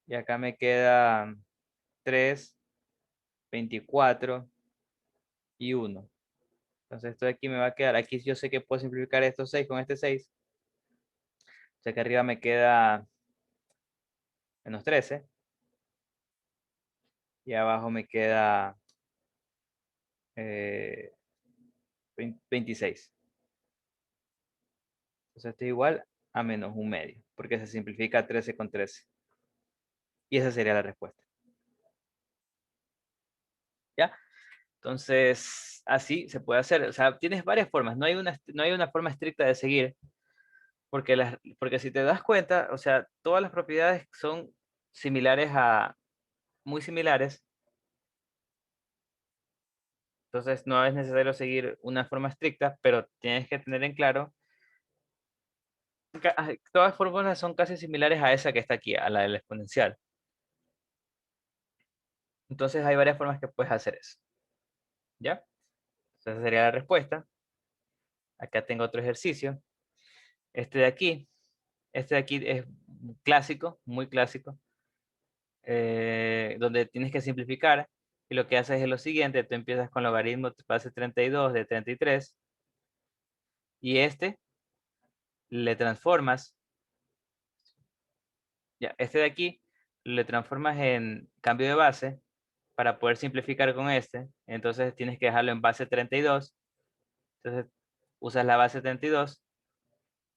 Y acá me queda 3, 24 y 1. Entonces esto de aquí me va a quedar. Aquí yo sé que puedo simplificar estos 6 con este 6. O sea que arriba me queda menos 13. Y abajo me queda 26. Entonces esto es igual a menos 1/2, porque se simplifica 13 con 13. Y esa sería la respuesta. ¿Ya? Entonces, así se puede hacer. O sea, tienes varias formas. No hay una forma estricta de seguir, porque si te das cuenta, o sea, todas las propiedades son muy similares. Entonces, no es necesario seguir una forma estricta, pero tienes que tener en claro todas las fórmulas son casi similares a esa que está aquí, a la del exponencial. Entonces hay varias formas que puedes hacer eso. ¿Ya? Esa sería la respuesta. Acá tengo otro ejercicio. Este de aquí. Este de aquí es clásico, muy clásico. Donde tienes que simplificar. Y lo que haces es lo siguiente. Tú empiezas con logaritmo base 32 de 33. Y este le transformas. Ya, este de aquí le transformas en cambio de base para poder simplificar con este. Entonces tienes que dejarlo en base 32. Entonces usas la base 32.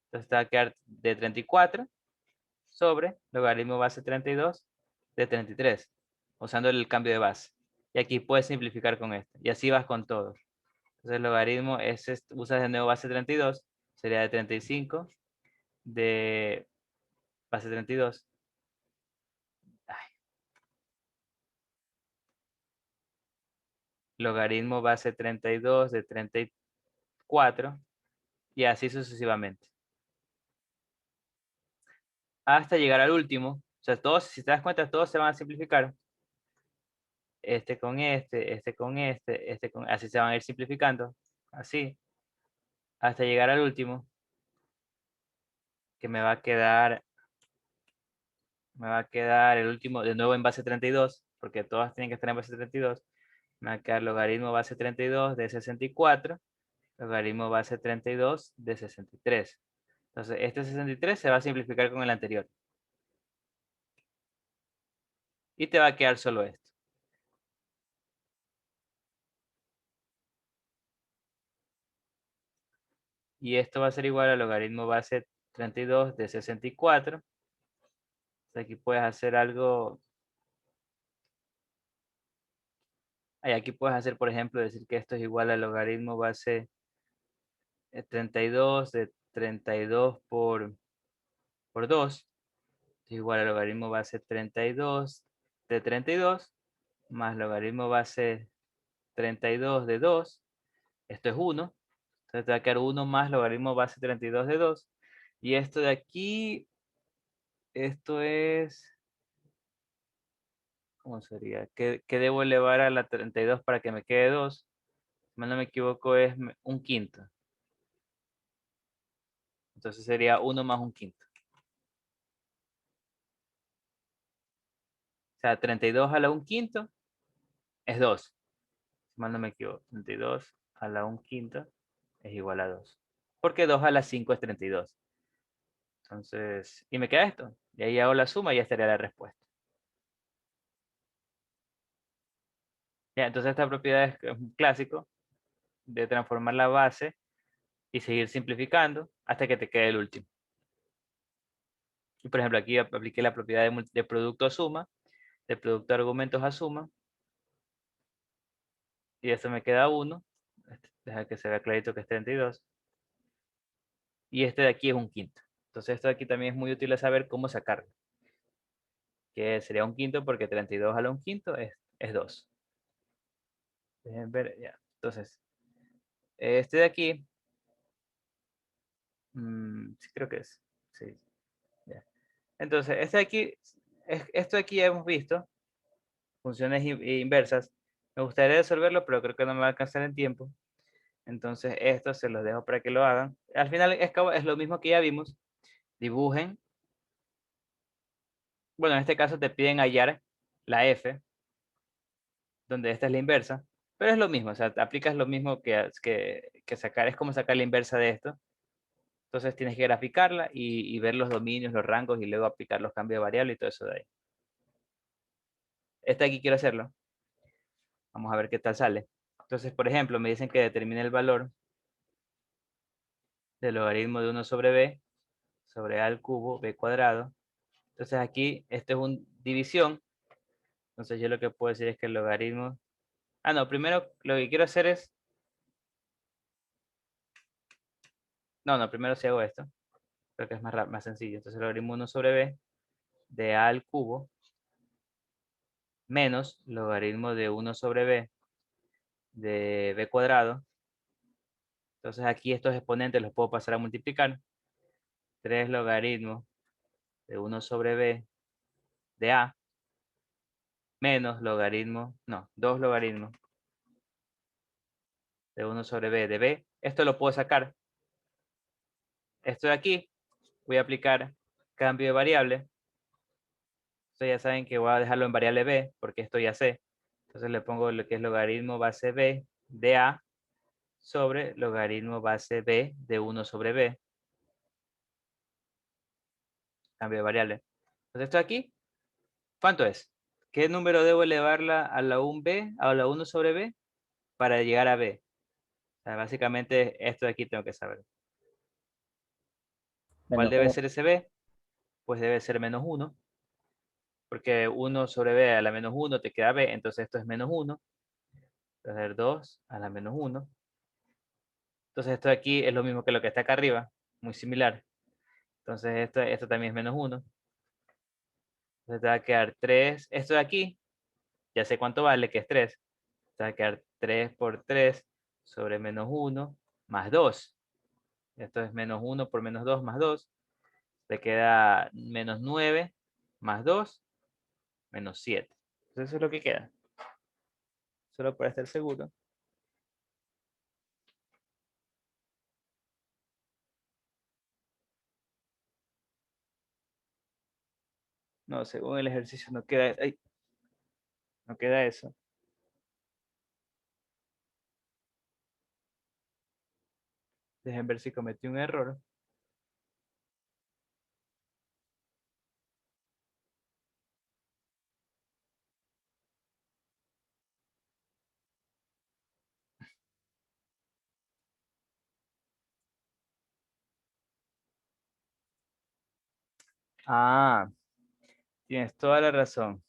Entonces te va a quedar de 34 sobre logaritmo base 32 de 33, usando el cambio de base. Y aquí puedes simplificar con este. Y así vas con todos. Entonces el logaritmo usas de nuevo base 32, sería de 35 de base 32. Ay, logaritmo base 32 de 34 y así sucesivamente. hasta llegar al último. O sea, todos, si te das cuenta, todos se van a simplificar. Este con este con este con... Así se van a ir simplificando. Así. Hasta llegar al último. Que me va a quedar el último de nuevo en base 32, porque todas tienen que estar en base 32. Me va a quedar logaritmo base 32 de 64, logaritmo base 32 de 63. Entonces, este 63 se va a simplificar con el anterior. Y te va a quedar solo esto. Y esto va a ser igual al logaritmo base 32 de 64. Aquí puedes hacer algo. Aquí puedes hacer, por ejemplo, decir que esto es igual al logaritmo base 32 de 32 por 2. Es igual al logaritmo base 32 de 32 más logaritmo base 32 de 2. Esto es 1. Entonces te va a quedar 1 más logaritmo base 32 de 2. Y esto de aquí, esto es, ¿cómo sería? ¿Qué debo elevar a la 32 para que me quede 2? Si mal no me equivoco, es un quinto. Entonces sería 1 más un quinto. O sea, 32 a la 1 quinto es 2. Si mal no me equivoco, 32 a la 1 quinto es igual a 2. Porque 2 a la 5 es 32. Entonces, y me queda esto. Y ahí hago la suma y ya estaría la respuesta. Ya, entonces esta propiedad es un clásico de transformar la base y seguir simplificando hasta que te quede el último. Y por ejemplo, aquí apliqué la propiedad de producto a suma, de producto de argumentos a suma. Y eso me queda 1. Deja que se vea clarito que es 32. Y este de aquí es un quinto. Entonces esto de aquí también es muy útil a saber cómo sacarlo. Que sería un quinto porque 32 a la 1 quinto es 2. Dejen ver, ya. Entonces, este de aquí, sí creo que es. Sí, ya. Entonces, este de aquí, esto de aquí ya hemos visto, funciones inversas. Me gustaría resolverlo, pero creo que no me va a alcanzar en tiempo. Entonces, esto se los dejo para que lo hagan. Al final es lo mismo que ya vimos. Dibujen. Bueno, en este caso te piden hallar la f, donde esta es la inversa. Pero es lo mismo, o sea, aplicas lo mismo que sacar. Es como sacar la inversa de esto. Entonces tienes que graficarla y ver los dominios, los rangos y luego aplicar los cambios de variable y todo eso de ahí. Este aquí quiero hacerlo. Vamos a ver qué tal sale. Entonces, por ejemplo, me dicen que determine el valor del logaritmo de 1 sobre b sobre a al cubo b cuadrado. Entonces aquí, esto es una división. Entonces yo lo que puedo decir es que el logaritmo... Ah, no, primero lo que quiero hacer es... No, primero si hago esto. Creo que es más sencillo. Entonces el logaritmo 1 sobre b de a al cubo menos logaritmo de 1 sobre b de b cuadrado. Entonces aquí estos exponentes los puedo pasar a multiplicar. 3 logaritmos de 1 sobre b de a menos logaritmo, no, 2 logaritmos de 1 sobre b de b. Esto lo puedo sacar. Esto de aquí, voy a aplicar cambio de variable. Entonces ya saben que voy a dejarlo en variable b, porque esto ya sé. Entonces le pongo lo que es logaritmo base b de a sobre logaritmo base b de 1 sobre b. Cambio de variable. Entonces esto de aquí, ¿cuánto es? ¿Qué número debo elevarla a la 1b, a la 1 sobre b, para llegar a b? O sea, básicamente esto de aquí tengo que saber. ¿Cuál Menos debe 1. ser ese b? Pues debe ser menos 1. Porque 1 sobre b a la menos 1 te queda b, entonces esto es menos 1. Entonces 2 a la menos 1. Entonces esto de aquí es lo mismo que lo que está acá arriba, muy similar. Entonces esto también es menos 1. Entonces te va a quedar 3. Esto de aquí, ya sé cuánto vale, que es 3. Te va a quedar 3 por 3 sobre menos 1 más 2. Esto es menos 1 por menos 2 más 2. Le queda menos 9 más 2, menos 7. Entonces eso es lo que queda. Solo para estar seguro. No, según el ejercicio no queda, ay, no queda eso. Dejen ver si cometí un error. Ah, tienes toda la razón.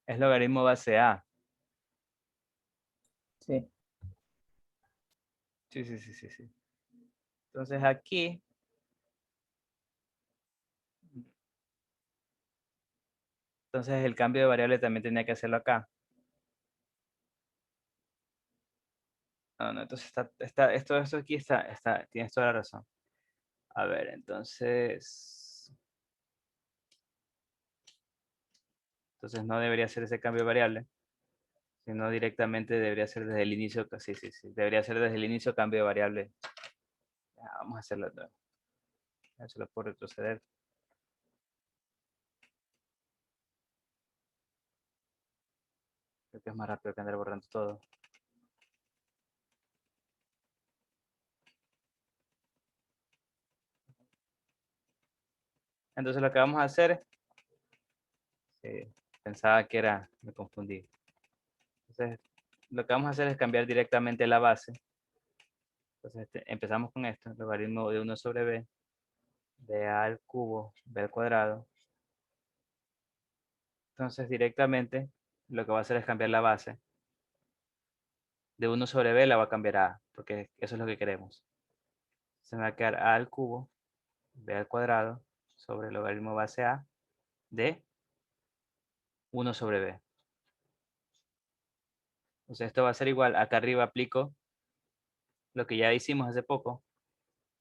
Es logaritmo base A. Sí. Sí, sí, sí, sí, sí. Entonces aquí, entonces el cambio de variable también tenía que hacerlo acá. No, no, entonces esto aquí tienes toda la razón. A ver, entonces no debería ser ese cambio de variable, sino directamente debería ser desde el inicio, sí, sí, sí, debería ser desde el inicio cambio de variable. Ya, vamos a hacerlo de nuevo. Ya se lo puedo retroceder. Creo que es más rápido que andar borrando todo. Entonces lo que vamos a hacer, pensaba que era, me confundí. Entonces lo que vamos a hacer es cambiar directamente la base. Entonces empezamos con esto, logaritmo de 1 sobre b, de a al cubo, b al cuadrado. Entonces directamente lo que va a hacer es cambiar la base. De 1 sobre b la va a cambiar a a, porque eso es lo que queremos. Se me va a quedar a al cubo, b al cuadrado, sobre el logaritmo base a de 1 sobre b. Entonces esto va a ser igual, acá arriba aplico lo que ya hicimos hace poco,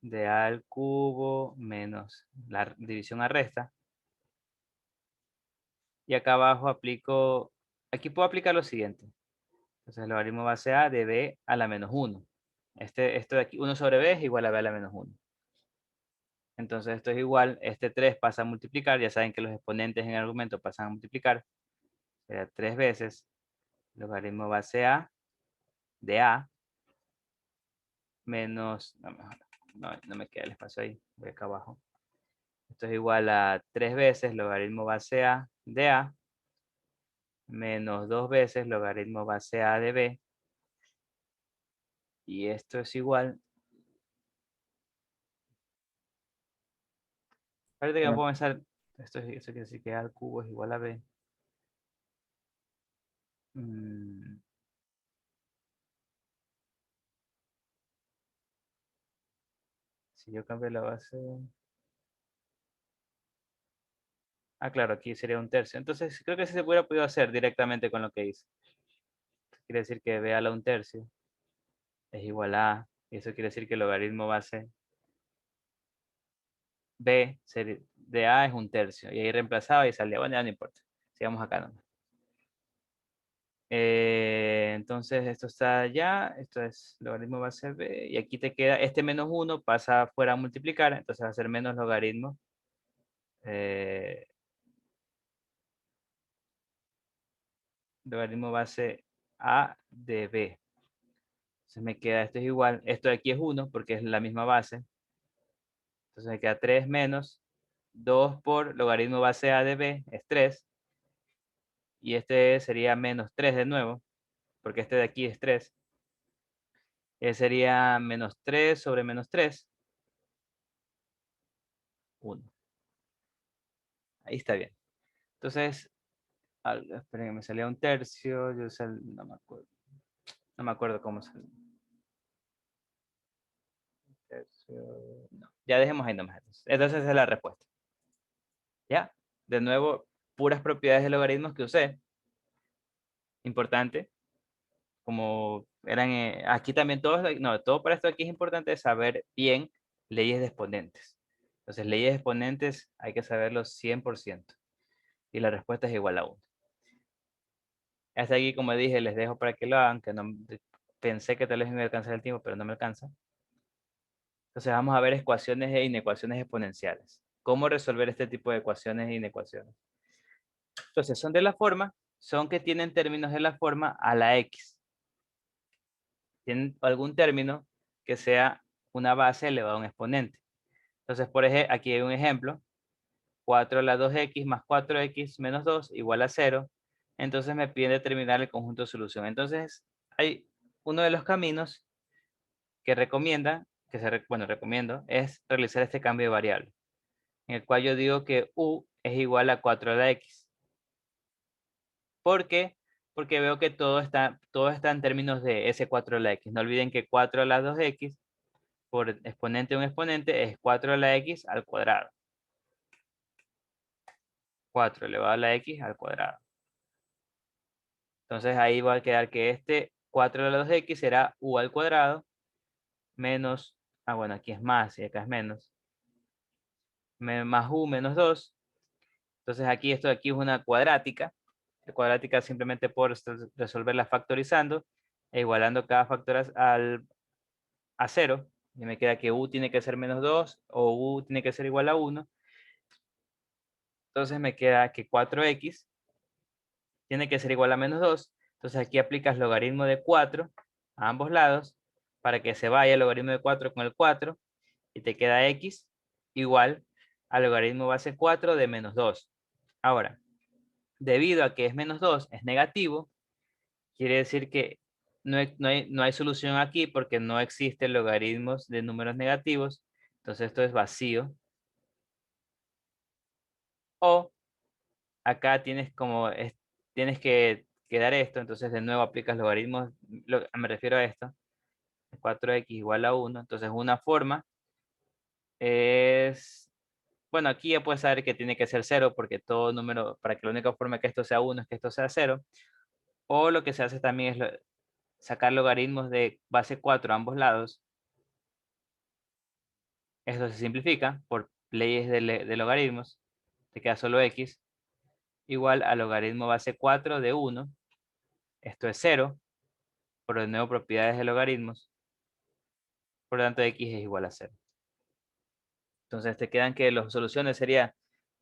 de a al cubo menos la división a resta. Y acá abajo aplico, aquí puedo aplicar lo siguiente. Entonces el logaritmo base a de b a la menos 1. Esto de aquí, 1 sobre b es igual a b a la menos 1. Entonces esto es igual, este 3 pasa a multiplicar, ya saben que los exponentes en el argumento pasan a multiplicar. Será 3 veces logaritmo base a de a menos, no me queda el espacio ahí, voy acá abajo. Esto es igual a 3 veces logaritmo base a de a menos 2 veces logaritmo base a de b. Y esto es igual. Parece que no Ya. puedo pensar, esto quiere decir que a al cubo es igual a b. Mm, si yo cambio la base. Ah, claro, aquí sería un tercio. Entonces creo que sí se hubiera podido hacer directamente con lo que hice. Quiere decir que b a la un tercio es igual a a. Y eso quiere decir que el logaritmo base b de a es un tercio. Y ahí reemplazaba y salía. Bueno, ya no importa. Sigamos acá nomás. Entonces esto está allá. Esto es logaritmo base b. Y aquí te queda este menos 1 pasa fuera a multiplicar. Entonces va a ser menos logaritmo. Logaritmo base a de b. Entonces me queda, esto es igual, esto de aquí es 1 porque es la misma base. Entonces me queda 3 menos 2 por logaritmo base a de b, es 3. Y este sería menos 3 de nuevo, porque este de aquí es 3. Sería menos 3 sobre menos 3, 1. Ahí está bien. Entonces, esperen, me salía un tercio, no me acuerdo cómo salió. Tercio, no. Ya dejemos ahí nomás. Entonces esa es la respuesta. ¿Ya? De nuevo, puras propiedades de logaritmos que usé. Importante. Como eran, aquí también todo para esto aquí es importante saber bien leyes de exponentes. Entonces, leyes exponentes hay que saberlo 100%. Y la respuesta es igual a 1. Hasta aquí, como dije, les dejo para que lo hagan, que no, pensé que tal vez me iba a alcanzar el tiempo, pero no me alcanza. Entonces vamos a ver ecuaciones e inecuaciones exponenciales. ¿Cómo resolver este tipo de ecuaciones e inecuaciones? Entonces son de la forma, son que tienen términos de la forma a la x. Tienen algún término que sea una base elevada a un exponente. Entonces, por ejemplo, aquí hay un ejemplo. 4 a la 2x más 4x menos 2 igual a 0. Entonces me piden determinar el conjunto de solución. Entonces, hay uno de los caminos que recomiendan, recomiendo, es realizar este cambio de variable, en el cual yo digo que u es igual a 4 a la x. ¿Por qué? Porque veo que todo está en términos de ese 4 a la x. No olviden que 4 a la 2x por exponente de un exponente es 4 a la x al cuadrado. 4 elevado a la x al cuadrado. Entonces ahí va a quedar que este 4 a la 2x será u al cuadrado menos, bueno, aquí es más y acá es menos, más u menos 2. Entonces aquí esto de aquí es una cuadrática. La cuadrática simplemente por resolverla factorizando e igualando cada factor a 0. Y me queda que u tiene que ser menos 2 o u tiene que ser igual a 1. Entonces me queda que 4x tiene que ser igual a menos 2. Entonces aquí aplicas logaritmo de 4 a ambos lados para que se vaya el logaritmo de 4 con el 4 y te queda x igual al logaritmo base 4 de menos 2. Ahora, debido a que es menos 2, es negativo, quiere decir que no hay solución aquí porque no existen logaritmos de números negativos. Entonces esto es vacío. O acá tienes tienes que dar esto. Entonces de nuevo aplicas logaritmos. Me refiero a esto. 4x igual a 1. Entonces una forma es... Bueno, aquí ya puedes saber que tiene que ser 0 porque todo número, para que la única forma que esto sea 1 es que esto sea 0. O lo que se hace también es sacar logaritmos de base 4 a ambos lados. Esto se simplifica por leyes de logaritmos. Te queda solo x igual al logaritmo base 4 de 1. Esto es 0. Por de nuevo propiedades de logaritmos. Por lo tanto, x es igual a 0. Entonces te quedan que las soluciones serían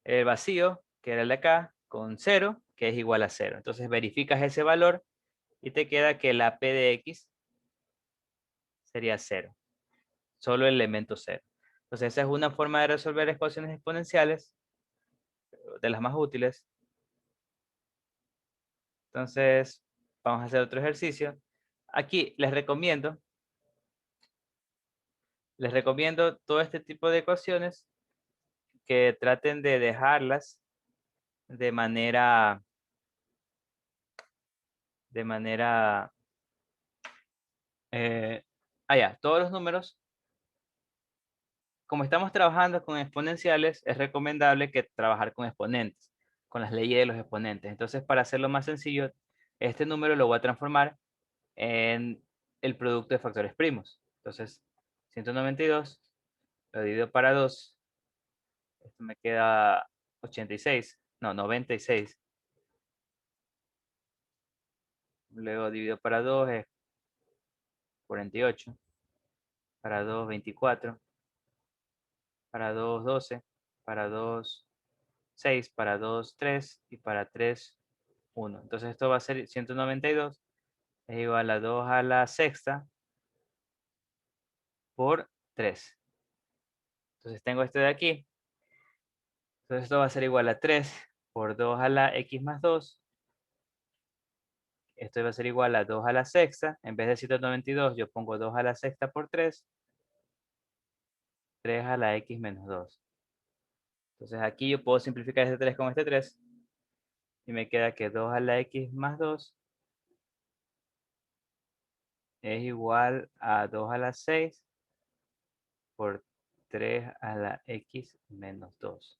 el vacío, que era el de acá, con 0, que es igual a 0. Entonces verificas ese valor y te queda que la p de x sería 0. Solo el elemento 0. Entonces esa es una forma de resolver ecuaciones exponenciales, de las más útiles. Entonces vamos a hacer otro ejercicio. Aquí les recomiendo todo este tipo de ecuaciones que traten de dejarlas de manera todos los números. Como estamos trabajando con exponenciales, es recomendable que trabajar con exponentes, con las leyes de los exponentes. Entonces, para hacerlo más sencillo, este número lo voy a transformar en el producto de factores primos. Entonces, 192 lo divido para 2. Esto me queda 86. No, 96. Luego divido para 2 es 48. Para 2, 24. Para 2, 12. Para 2, 6. Para 2, 3. Y para 3, 1. Entonces esto va a ser 192. Es igual a 2 a la sexta por 3. Entonces tengo esto de aquí. Entonces esto va a ser igual a 3 por 2 a la x más 2. Esto va a ser igual a 2 a la sexta. En vez de 192, yo pongo 2 a la sexta por 3. 3 a la x menos 2. Entonces aquí yo puedo simplificar este 3 con este 3. Y me queda que 2 a la x más 2 es igual a 2 a la 6 por 3 a la x menos 2.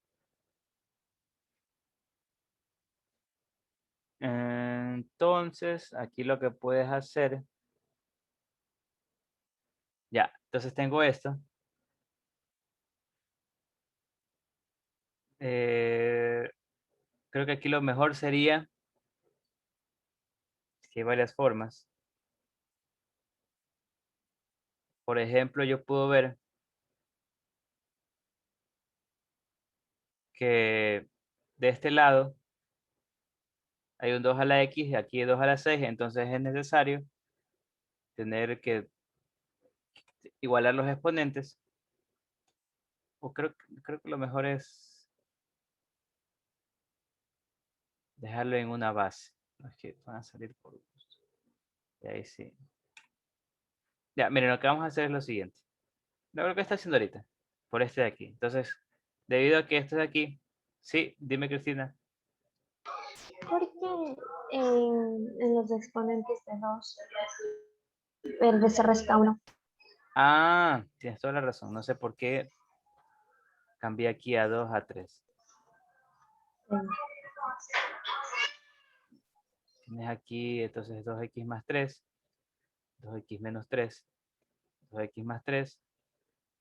Entonces, aquí lo que puedes hacer, ya, entonces tengo esto. creo que aquí lo mejor sería, que hay varias formas. Por ejemplo, yo puedo ver que de este lado hay un 2 a la x y aquí 2 a la 6, entonces es necesario tener que igualar los exponentes. O creo que lo mejor es dejarlo en una base. No es que van a salir por gusto. Y ahí sí. Ya, miren, lo que vamos a hacer es lo siguiente. Lo que está haciendo ahorita, por este de aquí. Entonces, debido a que esto de aquí, sí, dime Cristina. Porque en los exponentes de 2 el B se resta 1. Ah, tienes toda la razón. No sé por qué cambié aquí a 2 a 3. Tienes aquí, entonces 2x más 3, 2x menos 3, 2x más 3,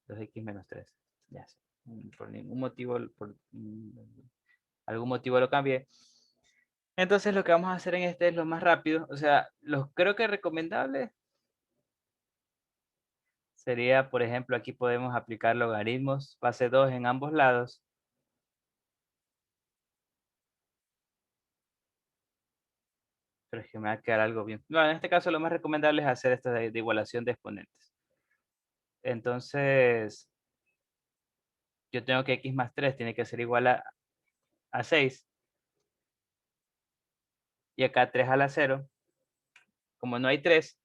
2x menos 3. Ya sé. Por ningún motivo, algún motivo lo cambié. Entonces lo que vamos a hacer en este es lo más rápido. O sea, creo que recomendable sería, por ejemplo, aquí podemos aplicar logaritmos base 2 en ambos lados. Pero es que me va a quedar algo bien. No, en este caso lo más recomendable es hacer esto de igualación de exponentes. Entonces, yo tengo que x más 3 tiene que ser igual a 6. Y acá 3 a la 0. Como no hay 3,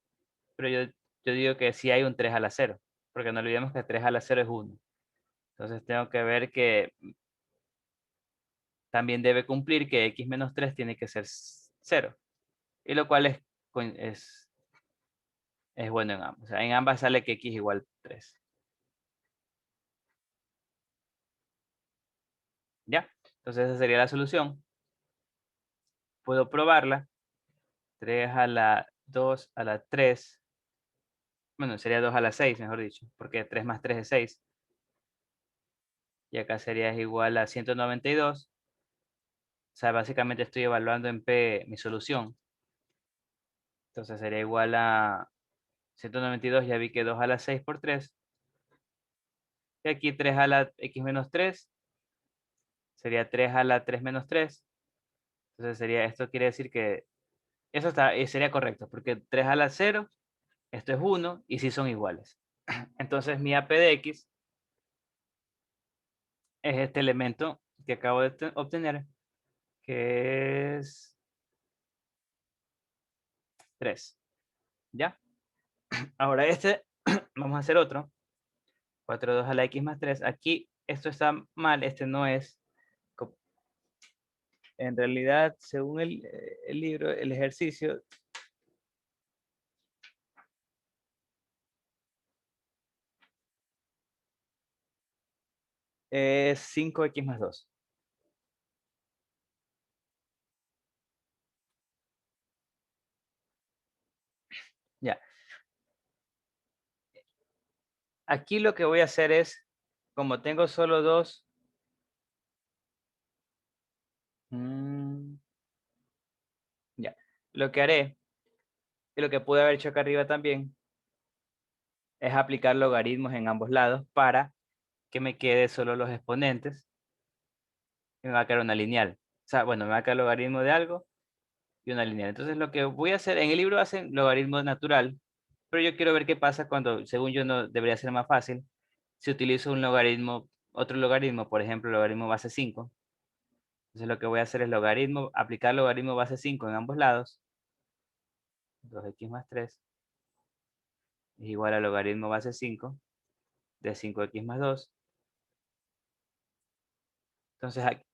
pero yo digo que sí hay un 3 a la 0. Porque no olvidemos que 3 a la 0 es 1. Entonces tengo que ver que también debe cumplir que x menos 3 tiene que ser 0. Y lo cual es bueno en ambos. O sea, en ambas sale que x igual 3. ¿Ya? Entonces esa sería la solución. Puedo probarla. 3 a la 2 a la 3. Bueno, sería 2 a la 6, mejor dicho. Porque 3 más 3 es 6. Y acá sería igual a 192. O sea, básicamente estoy evaluando en P mi solución. Entonces sería igual a 192. Ya vi que 2 a la 6 por 3. Y aquí 3 a la x menos 3. Sería 3 a la 3 menos 3. Entonces esto quiere decir que eso sería correcto. Porque 3 a la 0, esto es 1 y sí son iguales. Entonces mi AP de x es este elemento que acabo de obtener, que es 3. ¿Ya? Ahora vamos a hacer otro. 4,2 a la x más 3. Aquí esto está mal, este no es. En realidad, según el libro, el ejercicio, es 5x más 2. Ya. Aquí lo que voy a hacer es, como tengo solo dos, ya, lo que haré, y lo que pude haber hecho acá arriba también, es aplicar logaritmos en ambos lados para que me quede solo los exponentes y me va a quedar una lineal. O sea, bueno, me va a quedar logaritmo de algo y una lineal. Entonces lo que voy a hacer, en el libro hacen logaritmo natural, pero yo quiero ver qué pasa cuando, según yo, no debería ser más fácil, si utilizo un logaritmo, otro logaritmo, por ejemplo, logaritmo base 5. Entonces lo que voy a hacer es aplicar logaritmo base 5 en ambos lados. 2x más 3 es igual a logaritmo base 5 de 5x más 2. Entonces aquí,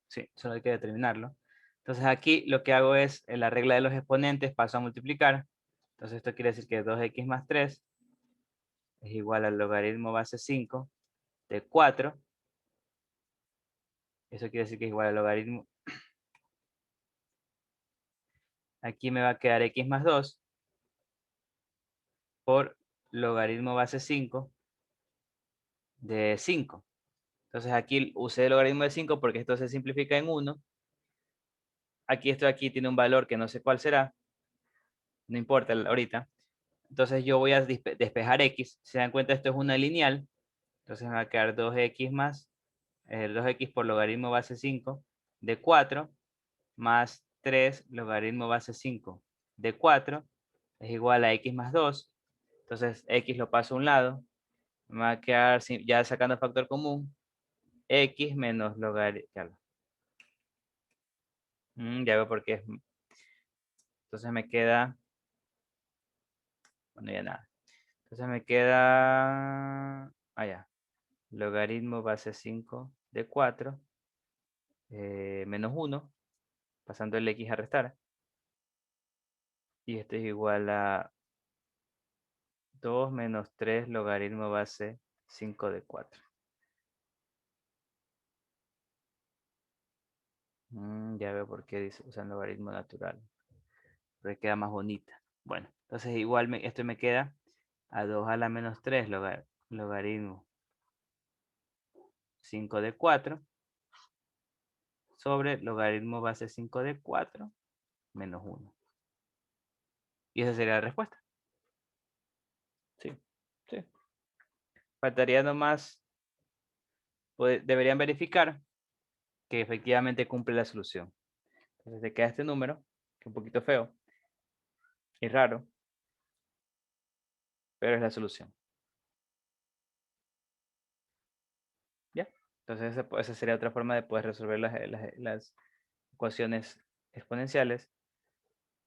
sí, solo hay que determinarlo. Entonces aquí lo que hago es, en la regla de los exponentes, paso a multiplicar. Entonces esto quiere decir que 2x más 3 es igual al logaritmo base 5 de 4. Eso quiere decir que es igual al logaritmo. Aquí me va a quedar x más 2 por logaritmo base 5 de 5. Entonces aquí usé el logaritmo de 5 porque esto se simplifica en 1. Aquí esto de aquí tiene un valor que no sé cuál será. No importa ahorita. Entonces yo voy a despejar x. Si se dan cuenta, esto es una lineal. Entonces me va a quedar 2x más 2x por logaritmo base 5 de 4 más 3 logaritmo base 5 de 4 es igual a x más 2. Entonces x lo paso a un lado. Me va a quedar, ya sacando factor común, x menos logaritmo. Ya veo por qué es. Entonces me queda, bueno, ya nada. Entonces me queda, ya, logaritmo base 5 de 4 menos 1, pasando el x a restar. Y esto es igual a 2 menos 3 logaritmo base 5 de 4. Ya veo por qué dice usan logaritmo natural. Porque queda más bonita. Bueno, entonces igual esto me queda a 2 a la menos 3 logaritmo 5 de 4 sobre logaritmo base 5 de 4 menos 1. Y esa sería la respuesta. Sí, sí. Faltaría nomás, deberían verificar que efectivamente cumple la solución. Entonces te queda este número, que es un poquito feo y raro, pero es la solución. ¿Ya? Entonces esa sería otra forma de poder resolver las ecuaciones exponenciales.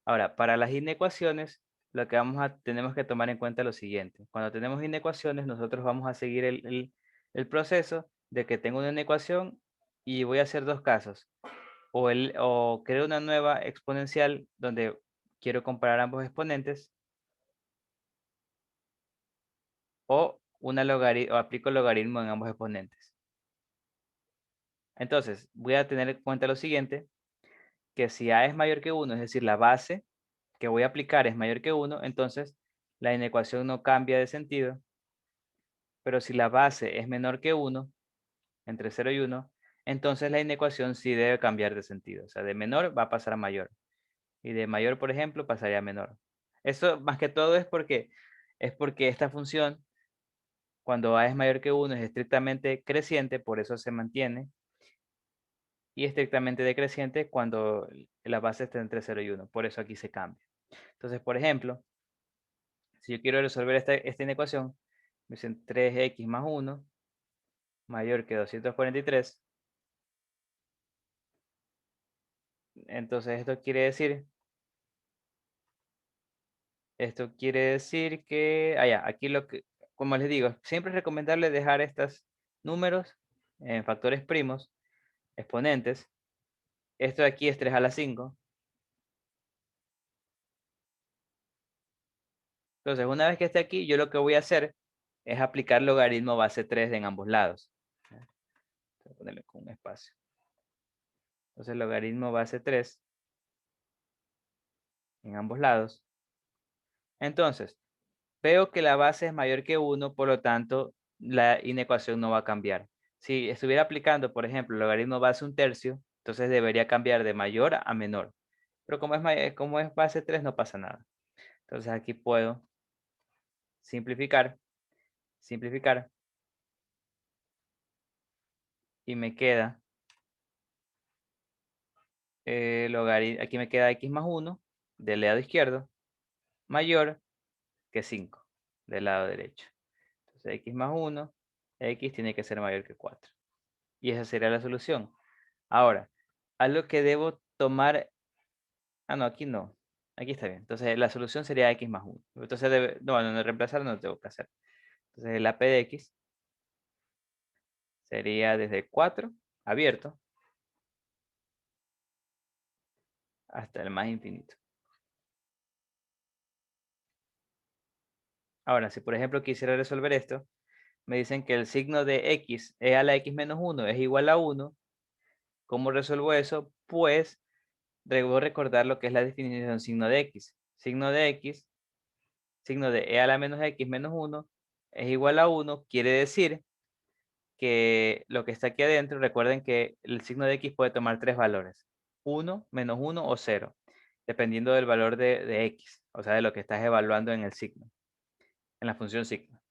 Ahora, para las inecuaciones, lo que tenemos que tomar en cuenta es lo siguiente. Cuando tenemos inecuaciones, nosotros vamos a seguir el proceso de que tengo una inecuación y voy a hacer dos casos. O creo una nueva exponencial donde quiero comparar ambos exponentes, o aplico el logaritmo en ambos exponentes. Entonces, voy a tener en cuenta lo siguiente, que si a es mayor que 1, es decir, la base que voy a aplicar es mayor que 1, entonces la inecuación no cambia de sentido. Pero si la base es menor que 1, entre 0 y 1, entonces la inecuación sí debe cambiar de sentido. O sea, de menor va a pasar a mayor. Y de mayor, por ejemplo, pasaría a menor. Eso más que todo es porque esta función, cuando a es mayor que 1, es estrictamente creciente, por eso se mantiene. Y estrictamente decreciente cuando la base está entre 0 y 1. Por eso aquí se cambia. Entonces, por ejemplo, si yo quiero resolver esta inecuación, me dicen 3x más 1 mayor que 243. Entonces esto quiere decir que, aquí como les digo, siempre es recomendable dejar estos números en factores primos, exponentes. Esto de aquí es 3 a la 5. Entonces, una vez que esté aquí, yo lo que voy a hacer es aplicar logaritmo base 3 en ambos lados. Voy a ponerle con un espacio. Entonces, logaritmo base 3 en ambos lados. Entonces, veo que la base es mayor que 1, por lo tanto, la inecuación no va a cambiar. Si estuviera aplicando, por ejemplo, logaritmo base 1/3, entonces debería cambiar de mayor a menor. Pero como es base 3, no pasa nada. Entonces aquí puedo simplificar, simplificar. Y me queda aquí me queda x más 1 del lado izquierdo mayor que 5 del lado derecho. Entonces x más 1, x tiene que ser mayor que 4. Y esa sería la solución. Ahora, algo que debo tomar... no, aquí no. Aquí está bien. Entonces la solución sería x más 1. Entonces, no reemplazar no tengo que hacer. Entonces el AP de x sería desde 4 abierto hasta el más infinito. Ahora, si por ejemplo quisiera resolver esto, me dicen que el signo de x e a la x menos 1 es igual a 1. ¿Cómo resuelvo eso? Pues debo recordar lo que es la definición signo de x. Signo de x, signo de e a la menos x menos 1 es igual a 1, quiere decir que lo que está aquí adentro, recuerden que el signo de x puede tomar tres valores. 1, -1 o 0, dependiendo del valor de x, o sea, de lo que estás evaluando en el signo, en la función signo.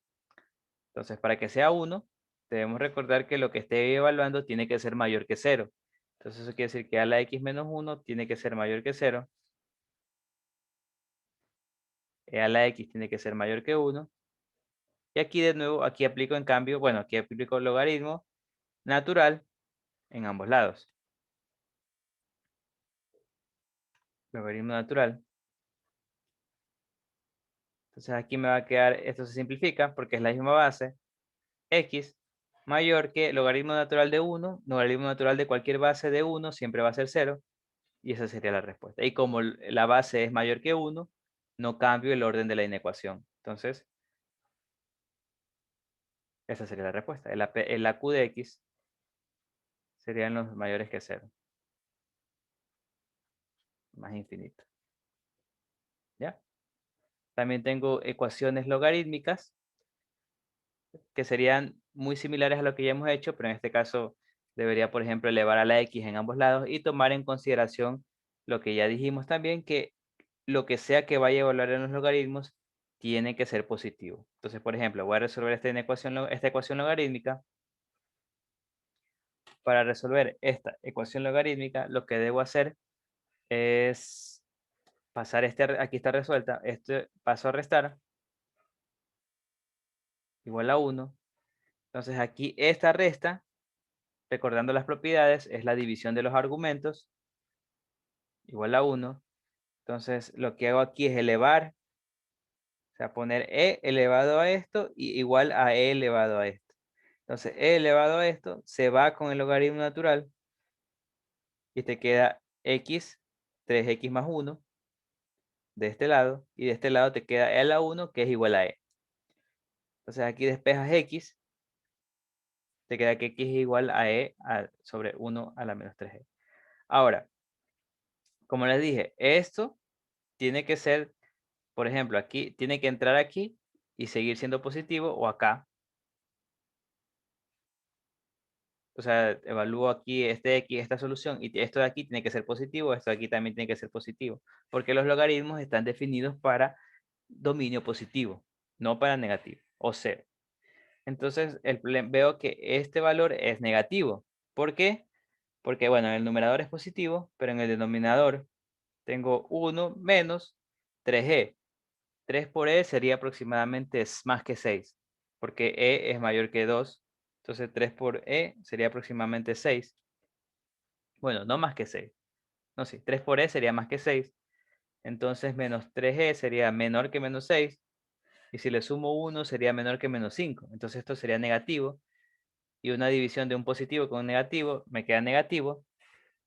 Entonces, para que sea 1, debemos recordar que lo que esté evaluando tiene que ser mayor que 0. Entonces, eso quiere decir que a la x menos 1 tiene que ser mayor que 0. A la x tiene que ser mayor que 1. Y aquí de nuevo, aquí aplico en cambio, bueno, aquí aplico logaritmo natural en ambos lados. Logaritmo natural. Entonces aquí me va a quedar, esto se simplifica porque es la misma base. X mayor que logaritmo natural de 1, logaritmo natural de cualquier base de 1 siempre va a ser 0. Y esa sería la respuesta. Y como la base es mayor que 1, no cambio el orden de la inecuación. Entonces, esa sería la respuesta. El AQ de X serían los mayores que 0. Más infinito. ¿Ya? También tengo ecuaciones logarítmicas que serían muy similares a lo que ya hemos hecho, pero en este caso debería, por ejemplo, elevar a la X en ambos lados y tomar en consideración lo que ya dijimos también, que lo que sea que vaya a evaluar en los logaritmos tiene que ser positivo. Entonces, por ejemplo, voy a resolver esta ecuación logarítmica. Para resolver esta ecuación logarítmica, lo que debo hacer es pasar aquí está resuelta, este paso a restar, igual a 1. Entonces aquí esta resta, recordando las propiedades, es la división de los argumentos, igual a 1. Entonces lo que hago aquí es elevar, o sea, poner e elevado a esto y igual a e elevado a esto. Entonces e elevado a esto se va con el logaritmo natural y te queda x, 3x más 1 de este lado, y de este lado te queda e a la 1 que es igual a e. Entonces aquí despejas x, te queda que x es igual a e sobre 1 a la menos 3e. Ahora, como les dije, esto tiene que ser, por ejemplo, aquí, tiene que entrar aquí y seguir siendo positivo, o acá. O sea, evalúo aquí este x, esta solución, y esto de aquí tiene que ser positivo, esto de aquí también tiene que ser positivo, porque los logaritmos están definidos para dominio positivo, no para negativo, o 0. Entonces, veo que este valor es negativo. ¿Por qué? Porque, bueno, en el numerador es positivo, pero en el denominador tengo 1 menos 3e. 3 por e sería aproximadamente más que 6, porque e es mayor que 2. Entonces 3 por e sería aproximadamente 6. Bueno, no más que 6. No, sí, 3 por e sería más que 6. Entonces menos 3e sería menor que menos 6. Y si le sumo 1 sería menor que menos 5. Entonces esto sería negativo. Y una división de un positivo con un negativo me queda negativo.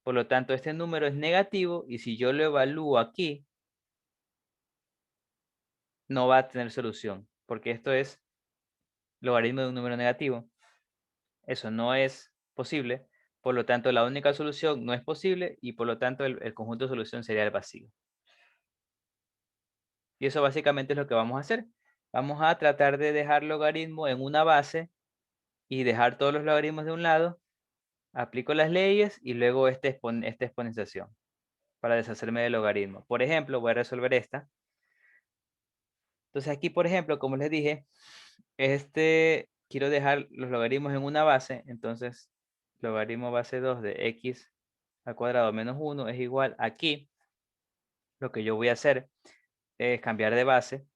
Por lo tanto, este número es negativo. Y si yo lo evalúo aquí, no va a tener solución. Porque esto es logaritmo de un número negativo. Eso no es posible. Por lo tanto, la única solución no es posible. Y por lo tanto, el conjunto de solución sería el vacío. Y eso básicamente es lo que vamos a hacer. Vamos a tratar de dejar logaritmo en una base y dejar todos los logaritmos de un lado. Aplico las leyes y luego esta exponenciación para deshacerme del logaritmo. Por ejemplo, voy a resolver esta. Entonces aquí, por ejemplo, como les dije, quiero dejar los logaritmos en una base. Entonces, logaritmo base 2 de x al cuadrado menos 1 es igual aquí. Lo que yo voy a hacer es cambiar de base.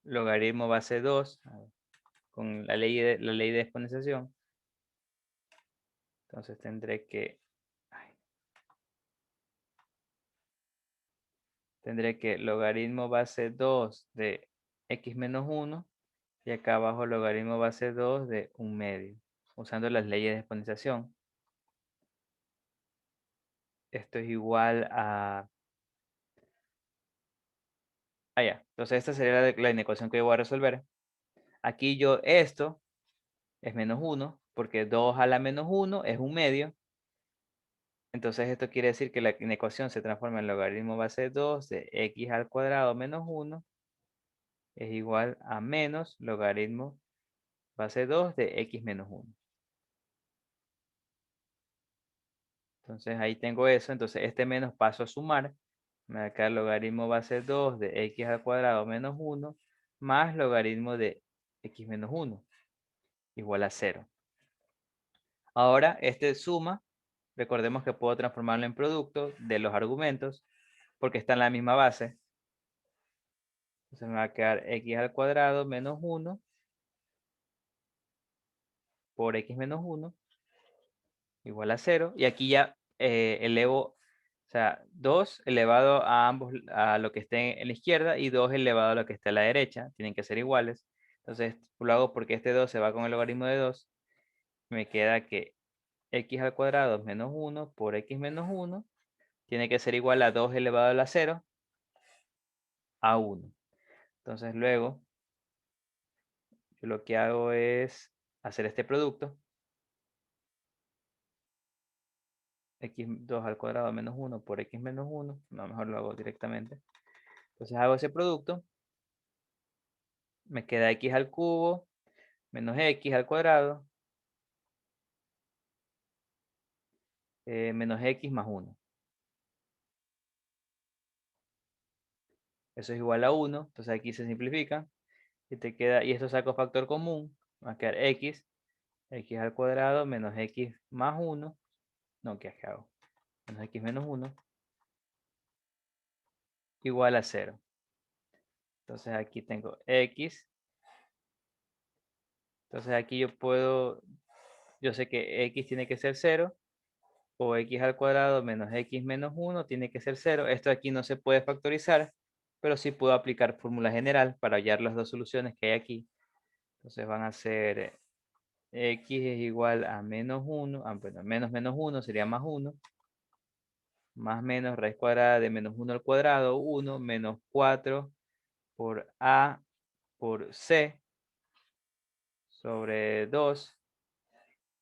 Logaritmo base 2 con la ley de exponenciación. Entonces tendré que logaritmo base 2 de x menos 1 y acá abajo logaritmo base 2 de 1/2, usando las leyes de exponenciación. Esto es igual a... ya. Entonces esta sería la inecuación que yo voy a resolver. Aquí esto es menos 1, porque 2 a la menos 1 es 1/2. Entonces esto quiere decir que la inecuación se transforma en logaritmo base 2 de x al cuadrado menos 1 es igual a menos logaritmo base 2 de x menos 1. Entonces ahí tengo eso. Entonces este menos paso a sumar. Me va a quedar logaritmo base 2 de x al cuadrado menos 1 más logaritmo de x menos 1 igual a 0. Ahora este suma. Recordemos que puedo transformarlo en producto de los argumentos porque está en la misma base. Entonces me va a quedar x al cuadrado menos 1 por x menos 1 igual a 0. Y aquí ya elevo, o sea, 2 elevado a ambos, a lo que esté en la izquierda y 2 elevado a lo que esté a la derecha. Tienen que ser iguales. Entonces lo hago porque este 2 se va con el logaritmo de 2. Me queda que x al cuadrado menos 1 por x menos 1 tiene que ser igual a 2 elevado a la 0 a 1. Entonces luego yo lo que hago es hacer este producto. x2 al cuadrado menos 1 por x menos 1. No, mejor lo hago directamente. Entonces hago ese producto. Me queda x al cubo menos x al cuadrado menos x más 1. Eso es igual a 1. Entonces aquí se simplifica. Y te queda, y esto saco factor común. Va a quedar x al cuadrado menos x más 1. No, ¿qué hago? Menos x menos 1 igual a 0. Entonces aquí tengo x. Entonces aquí yo sé que x tiene que ser 0. O x al cuadrado menos x menos 1 tiene que ser 0. Esto aquí no se puede factorizar, pero sí puedo aplicar fórmula general para hallar las dos soluciones que hay aquí. Entonces van a ser x es igual a menos 1, bueno, menos 1 sería más 1, más menos raíz cuadrada de menos 1 al cuadrado, 1 menos 4 por a por c sobre 2.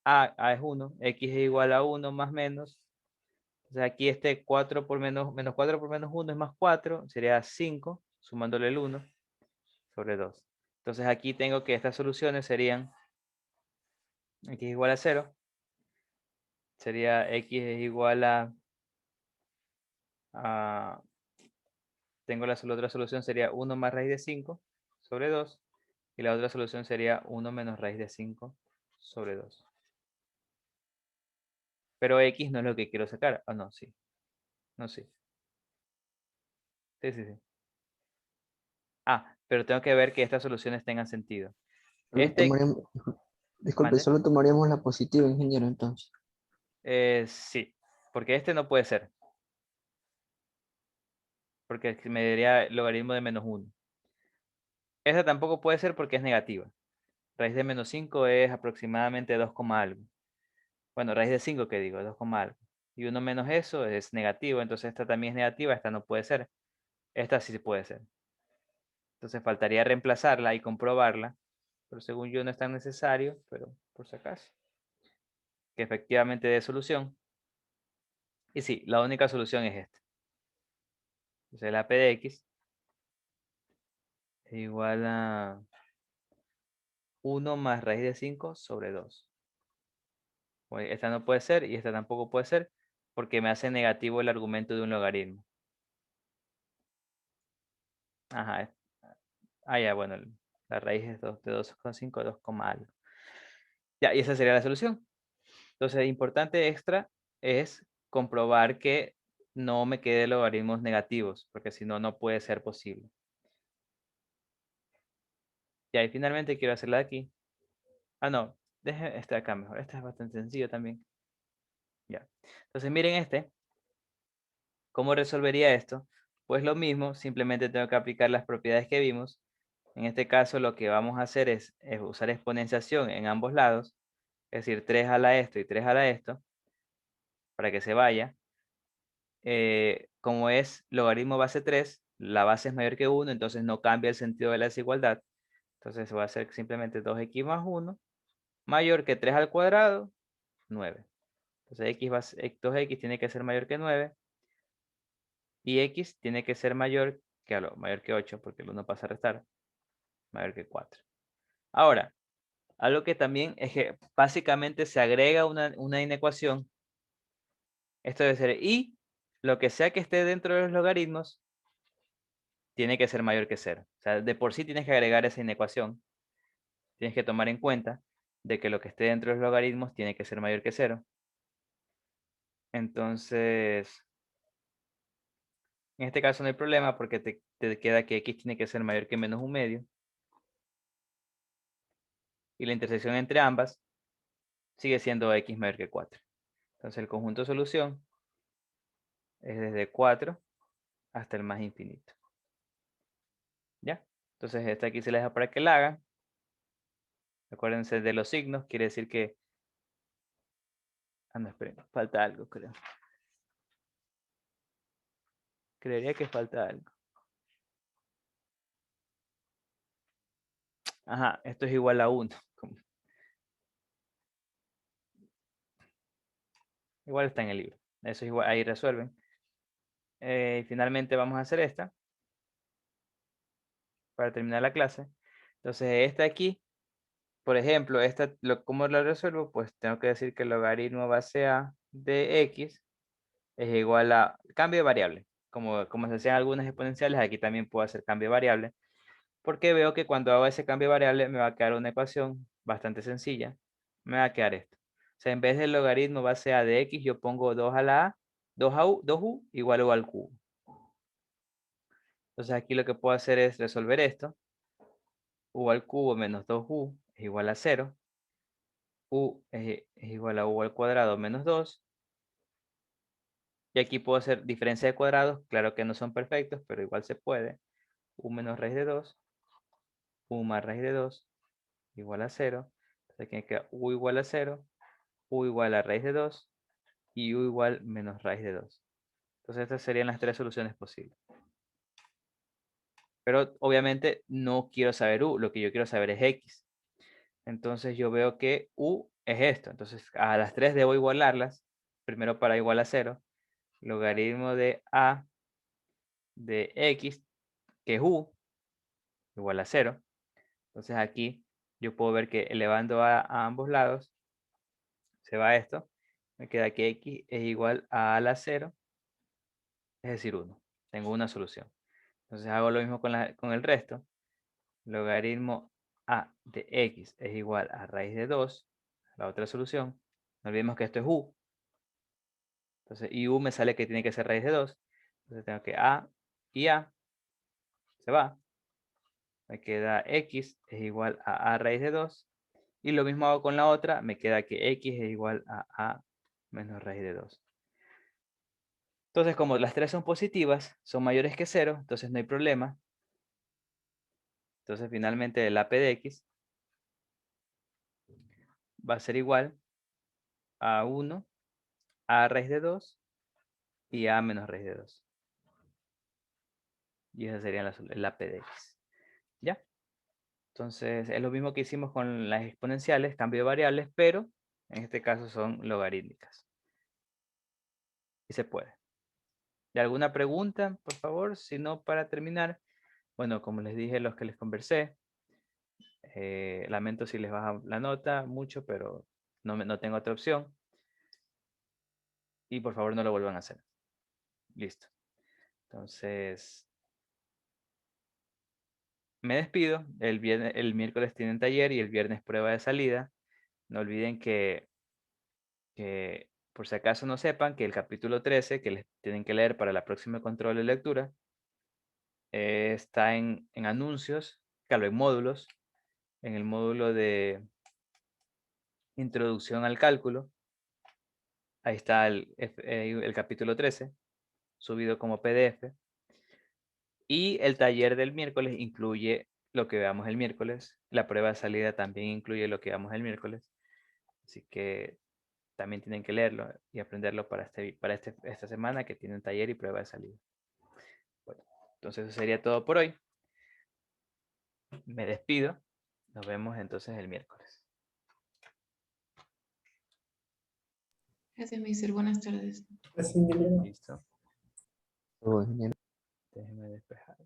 A es 1, x es igual a 1 más menos. Entonces aquí este 4 por menos 4 por menos 1 es más 4, sería 5, sumándole el 1 sobre 2. Entonces aquí tengo que estas soluciones serían x es igual a 0, sería x es igual tengo la otra solución sería 1 más raíz de 5 sobre 2, y la otra solución sería 1 menos raíz de 5 sobre 2. Pero x no es lo que quiero sacar. Ah, no, sí. No, sí. Sí, sí, sí. Ah, pero tengo que ver que estas soluciones tengan sentido. Solo tomaríamos- disculpe, ¿Mande? solo tomaríamos la positiva, ingeniero, entonces. Sí, porque este no puede ser. Porque me daría logaritmo de menos 1. Esta tampoco puede ser porque es negativa. Raíz de menos 5 es aproximadamente 2, algo. Bueno, raíz de 5 que digo, 2, algo. Y 1 menos eso es negativo, entonces esta también es negativa, esta no puede ser. Esta sí puede ser. Entonces faltaría reemplazarla y comprobarla, pero según yo no es tan necesario, pero por si acaso. Que efectivamente dé solución. Y sí, la única solución es esta. Entonces la p de x es igual a 1 más raíz de 5 sobre 2. Esta no puede ser y esta tampoco puede ser porque me hace negativo el argumento de un logaritmo. Ajá. Ya, bueno, la raíz es 2 de 2,5 a 2, algo. Ya, y esa sería la solución. Entonces, importante extra es comprobar que no me quede logaritmos negativos, porque si no, no puede ser posible. Ya, y finalmente quiero hacerla de aquí. Ah, no, deje esta acá mejor. Esta es bastante sencillo también. Ya. Entonces, miren este. ¿Cómo resolvería esto? Pues lo mismo, simplemente tengo que aplicar las propiedades que vimos. En este caso, lo que vamos a hacer es usar exponenciación en ambos lados. Es decir, 3 a la esto y 3 a la esto, para que se vaya. Como es logaritmo base 3, la base es mayor que 1, entonces no cambia el sentido de la desigualdad. Entonces se va a hacer simplemente 2x más 1 mayor que 3 al cuadrado, 9. Entonces 2x tiene que ser mayor que 9 y x tiene que ser mayor que 8 porque el 1 pasa a restar, mayor que 4. Ahora, algo que también es que básicamente se agrega una inecuación Esto debe ser y lo que sea que esté dentro de los logaritmos tiene que ser mayor que 0. O sea, de por sí tienes que agregar esa inecuación. Tienes que tomar en cuenta de que lo que esté dentro de los logaritmos tiene que ser mayor que 0. Entonces, en este caso no hay problema porque te queda que x tiene que ser mayor que menos 1/2. Y la intersección entre ambas sigue siendo x mayor que 4. Entonces el conjunto de solución es desde 4 hasta el más infinito. ¿Ya? Entonces esta aquí se les deja para que la hagan. Acuérdense de los signos, quiere decir que... Ah, no, esperen, falta algo, creo. Creería que falta algo. Ajá, esto es igual a 1. Igual está en el libro. Eso es igual, ahí resuelven. Finalmente vamos a hacer esta. Para terminar la clase. Entonces esta aquí, por ejemplo, esta, ¿cómo la resuelvo? Pues tengo que decir que el logaritmo base a de x es igual a cambio de variable. Como se hacían algunas exponenciales, aquí también puedo hacer cambio de variable. Porque veo que cuando hago ese cambio de variable me va a quedar una ecuación bastante sencilla. Me va a quedar esto. O sea, en vez del logaritmo base a de x, yo pongo 2 a la a, 2u igual o al cubo. Entonces aquí lo que puedo hacer es resolver esto. U al cubo menos 2u es igual a 0. U es igual a u al cuadrado menos 2. Y aquí puedo hacer diferencia de cuadrados. Claro que no son perfectos, pero igual se puede. U menos raíz de 2. U más raíz de 2 igual a 0. Entonces aquí me queda u igual a 0. U igual a raíz de 2. Y u igual menos raíz de 2. Entonces estas serían las tres soluciones posibles. Pero obviamente no quiero saber u. Lo que yo quiero saber es x. Entonces yo veo que u es esto. Entonces a las tres debo igualarlas. Primero para igual a 0. Logaritmo de a de x, que es u, igual a 0. Entonces aquí yo puedo ver que elevando a ambos lados, se va esto. Me queda que x es igual a la 0, es decir 1. Tengo una solución. Entonces hago lo mismo con el resto. Logaritmo a de x es igual a raíz de 2, la otra solución. No olvidemos que esto es u. Entonces, y u me sale que tiene que ser raíz de 2. Entonces tengo que a y a se va. Me queda x es igual a raíz de 2. Y lo mismo hago con la otra. Me queda que x es igual a menos raíz de 2. Entonces, como las tres son positivas, son mayores que 0, entonces no hay problema. Entonces, finalmente el AP de x va a ser igual a 1, a raíz de 2 y a menos raíz de 2. Y esa sería el AP de x. ¿Ya? Entonces, es lo mismo que hicimos con las exponenciales, cambio de variables, pero en este caso son logarítmicas. Y se puede. ¿De alguna pregunta, por favor? Si no, para terminar, bueno, como les dije, los que les conversé, lamento si les baja la nota mucho, pero no tengo otra opción. Y por favor no lo vuelvan a hacer. Listo. Entonces, me despido. El miércoles tienen taller y el viernes prueba de salida. No olviden que por si acaso no sepan, que el capítulo 13 que les tienen que leer para la próxima control de lectura está en anuncios, claro, en módulos, en el módulo de introducción al cálculo. Ahí está el capítulo 13, subido como PDF. Y el taller del miércoles incluye lo que veamos el miércoles. La prueba de salida también incluye lo que veamos el miércoles. Así que también tienen que leerlo y aprenderlo para esta semana que tienen taller y prueba de salida. Bueno, entonces eso sería todo por hoy. Me despido. Nos vemos entonces el miércoles. Gracias, Mister. Buenas tardes. Listo. Todo bien. Déjeme despejar.